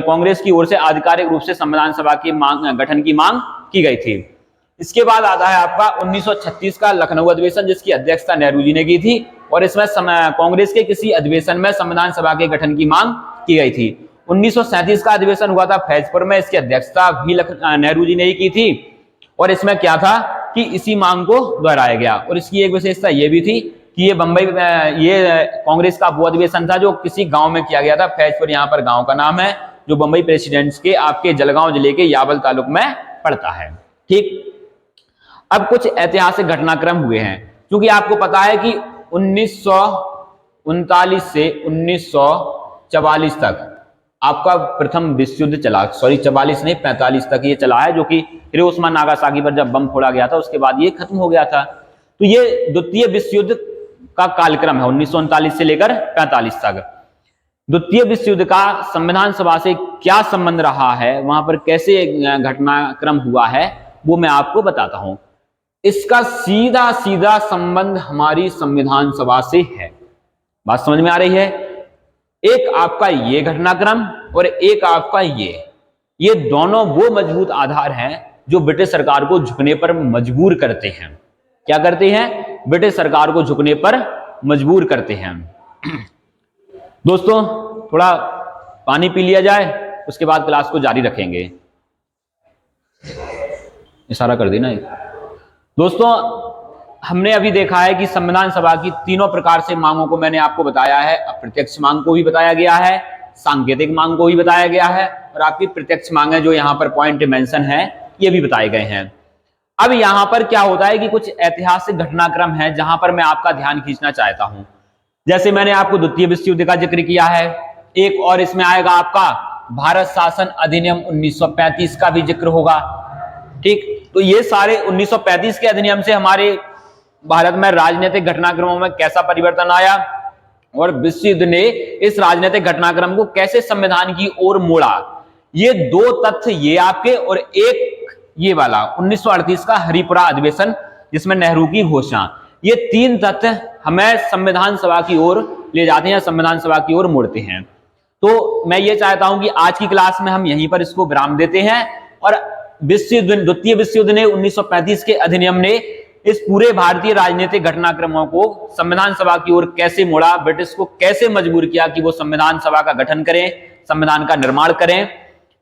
Speaker 1: कांग्रेस की ओर से आधिकारिक रूप से संविधान सभा की गठन की मांग की गई थी। इसके बाद आता है आपका 1936 का लखनऊ अधिवेशन, जिसकी अध्यक्षता नेहरू जी ने की थी, और इसमें कांग्रेस के किसी अधिवेशन में संविधान सभा के गठन की मांग की गई थी। 1937 का अधिवेशन हुआ था फैजपुर में, इसकी अध्यक्षता भी नेहरू जी ने ही की थी, और इसमें क्या था कि इसी मांग को दोहराया गया। और इसकी एक विशेषता यह भी थी कि ये कांग्रेस का वो अधिवेशन था जो किसी गांव में किया गया था। फैजपुर यहाँ पर गांव का नाम है, जो बंबई प्रेसिडेंट्स के आपके जलगांव जिले के यावल तालुक में पड़ता है। ठीक। अब कुछ ऐतिहासिक घटनाक्रम हुए हैं, क्योंकि आपको पता है कि 1939 से 1944 तक आपका प्रथम विश्व युद्ध चला। 44 नहीं, 45 तक ये चला है, जो कि हिरोशिमा नागासाकी पर जब बम फोड़ा गया था उसके बाद ये खत्म हो गया था। तो ये द्वितीय विश्व युद्ध का कालक्रम है 1939 से लेकर 45 तक। द्वितीय विश्व युद्ध का संविधान सभा से क्या संबंध रहा है, वहां पर कैसे घटनाक्रम हुआ है, वो मैं आपको बताता हूं। इसका सीधा सीधा संबंध हमारी संविधान सभा से है। बात समझ में आ रही है? एक आपका ये घटनाक्रम और एक आपका ये दोनों वो मजबूत आधार हैं जो ब्रिटिश सरकार को झुकने पर मजबूर करते हैं। क्या करते हैं? ब्रिटिश सरकार को झुकने पर मजबूर करते हैं। दोस्तों, थोड़ा पानी पी लिया जाए, उसके बाद क्लास को जारी रखेंगे। इशारा कर देना। दोस्तों, हमने अभी देखा है कि संविधान सभा की तीनों प्रकार से मांगों को मैंने आपको बताया है। अप्रत्यक्ष मांग को भी बताया गया है, सांकेतिक मांग को भी बताया गया है, और आपकी प्रत्यक्ष मांग है जो यहाँ पर पॉइंट मेंशन है, ये भी बताए गए हैं। अब यहाँ पर क्या होता है कि कुछ ऐतिहासिक घटनाक्रम है जहां पर मैं आपका ध्यान खींचना चाहता हूं। जैसे मैंने आपको द्वितीय विश्व युद्ध का जिक्र किया है, एक और इसमें आएगा आपका भारत शासन अधिनियम 1935 का भी जिक्र होगा। ठीक। तो ये सारे 1935 के अधिनियम से हमारे भारत में राजनीतिक घटनाक्रमों में कैसा परिवर्तन आया, और विश्व युद्ध ने इस राजनीतिक घटनाक्रम को कैसे संविधान की ओर मोड़ा। ये दो तथ्य ये आपके, और एक ये वाला 1938 का हरिपुरा अधिवेशन जिसमें नेहरू की घोषणा, ये तीन तथ्य हमें संविधान सभा की ओर ले जाते हैं, संविधान सभा की ओर मोड़ते हैं। तो मैं ये चाहता हूं कि आज की क्लास में हम यहीं पर इसको विराम देते हैं, और द्वितीय विश्व युद्ध ने 1935 के अधिनियम ने इस पूरे भारतीय राजनीतिक घटनाक्रमों को संविधान सभा की ओर कैसे मोड़ा, ब्रिटिश को कैसे मजबूर किया कि वो संविधान सभा का गठन करें, संविधान का निर्माण करें,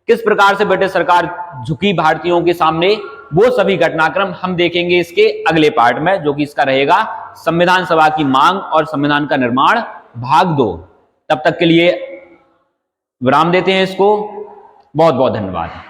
Speaker 1: किस प्रकार से ब्रिटिश सरकार झुकी भारतीयों के सामने, वो सभी घटनाक्रम हम देखेंगे इसके अगले पार्ट में, जो कि इसका रहेगा संविधान सभा की मांग और संविधान का निर्माण भाग 2। तब तक के लिए विराम देते हैं इसको। बहुत बहुत धन्यवाद।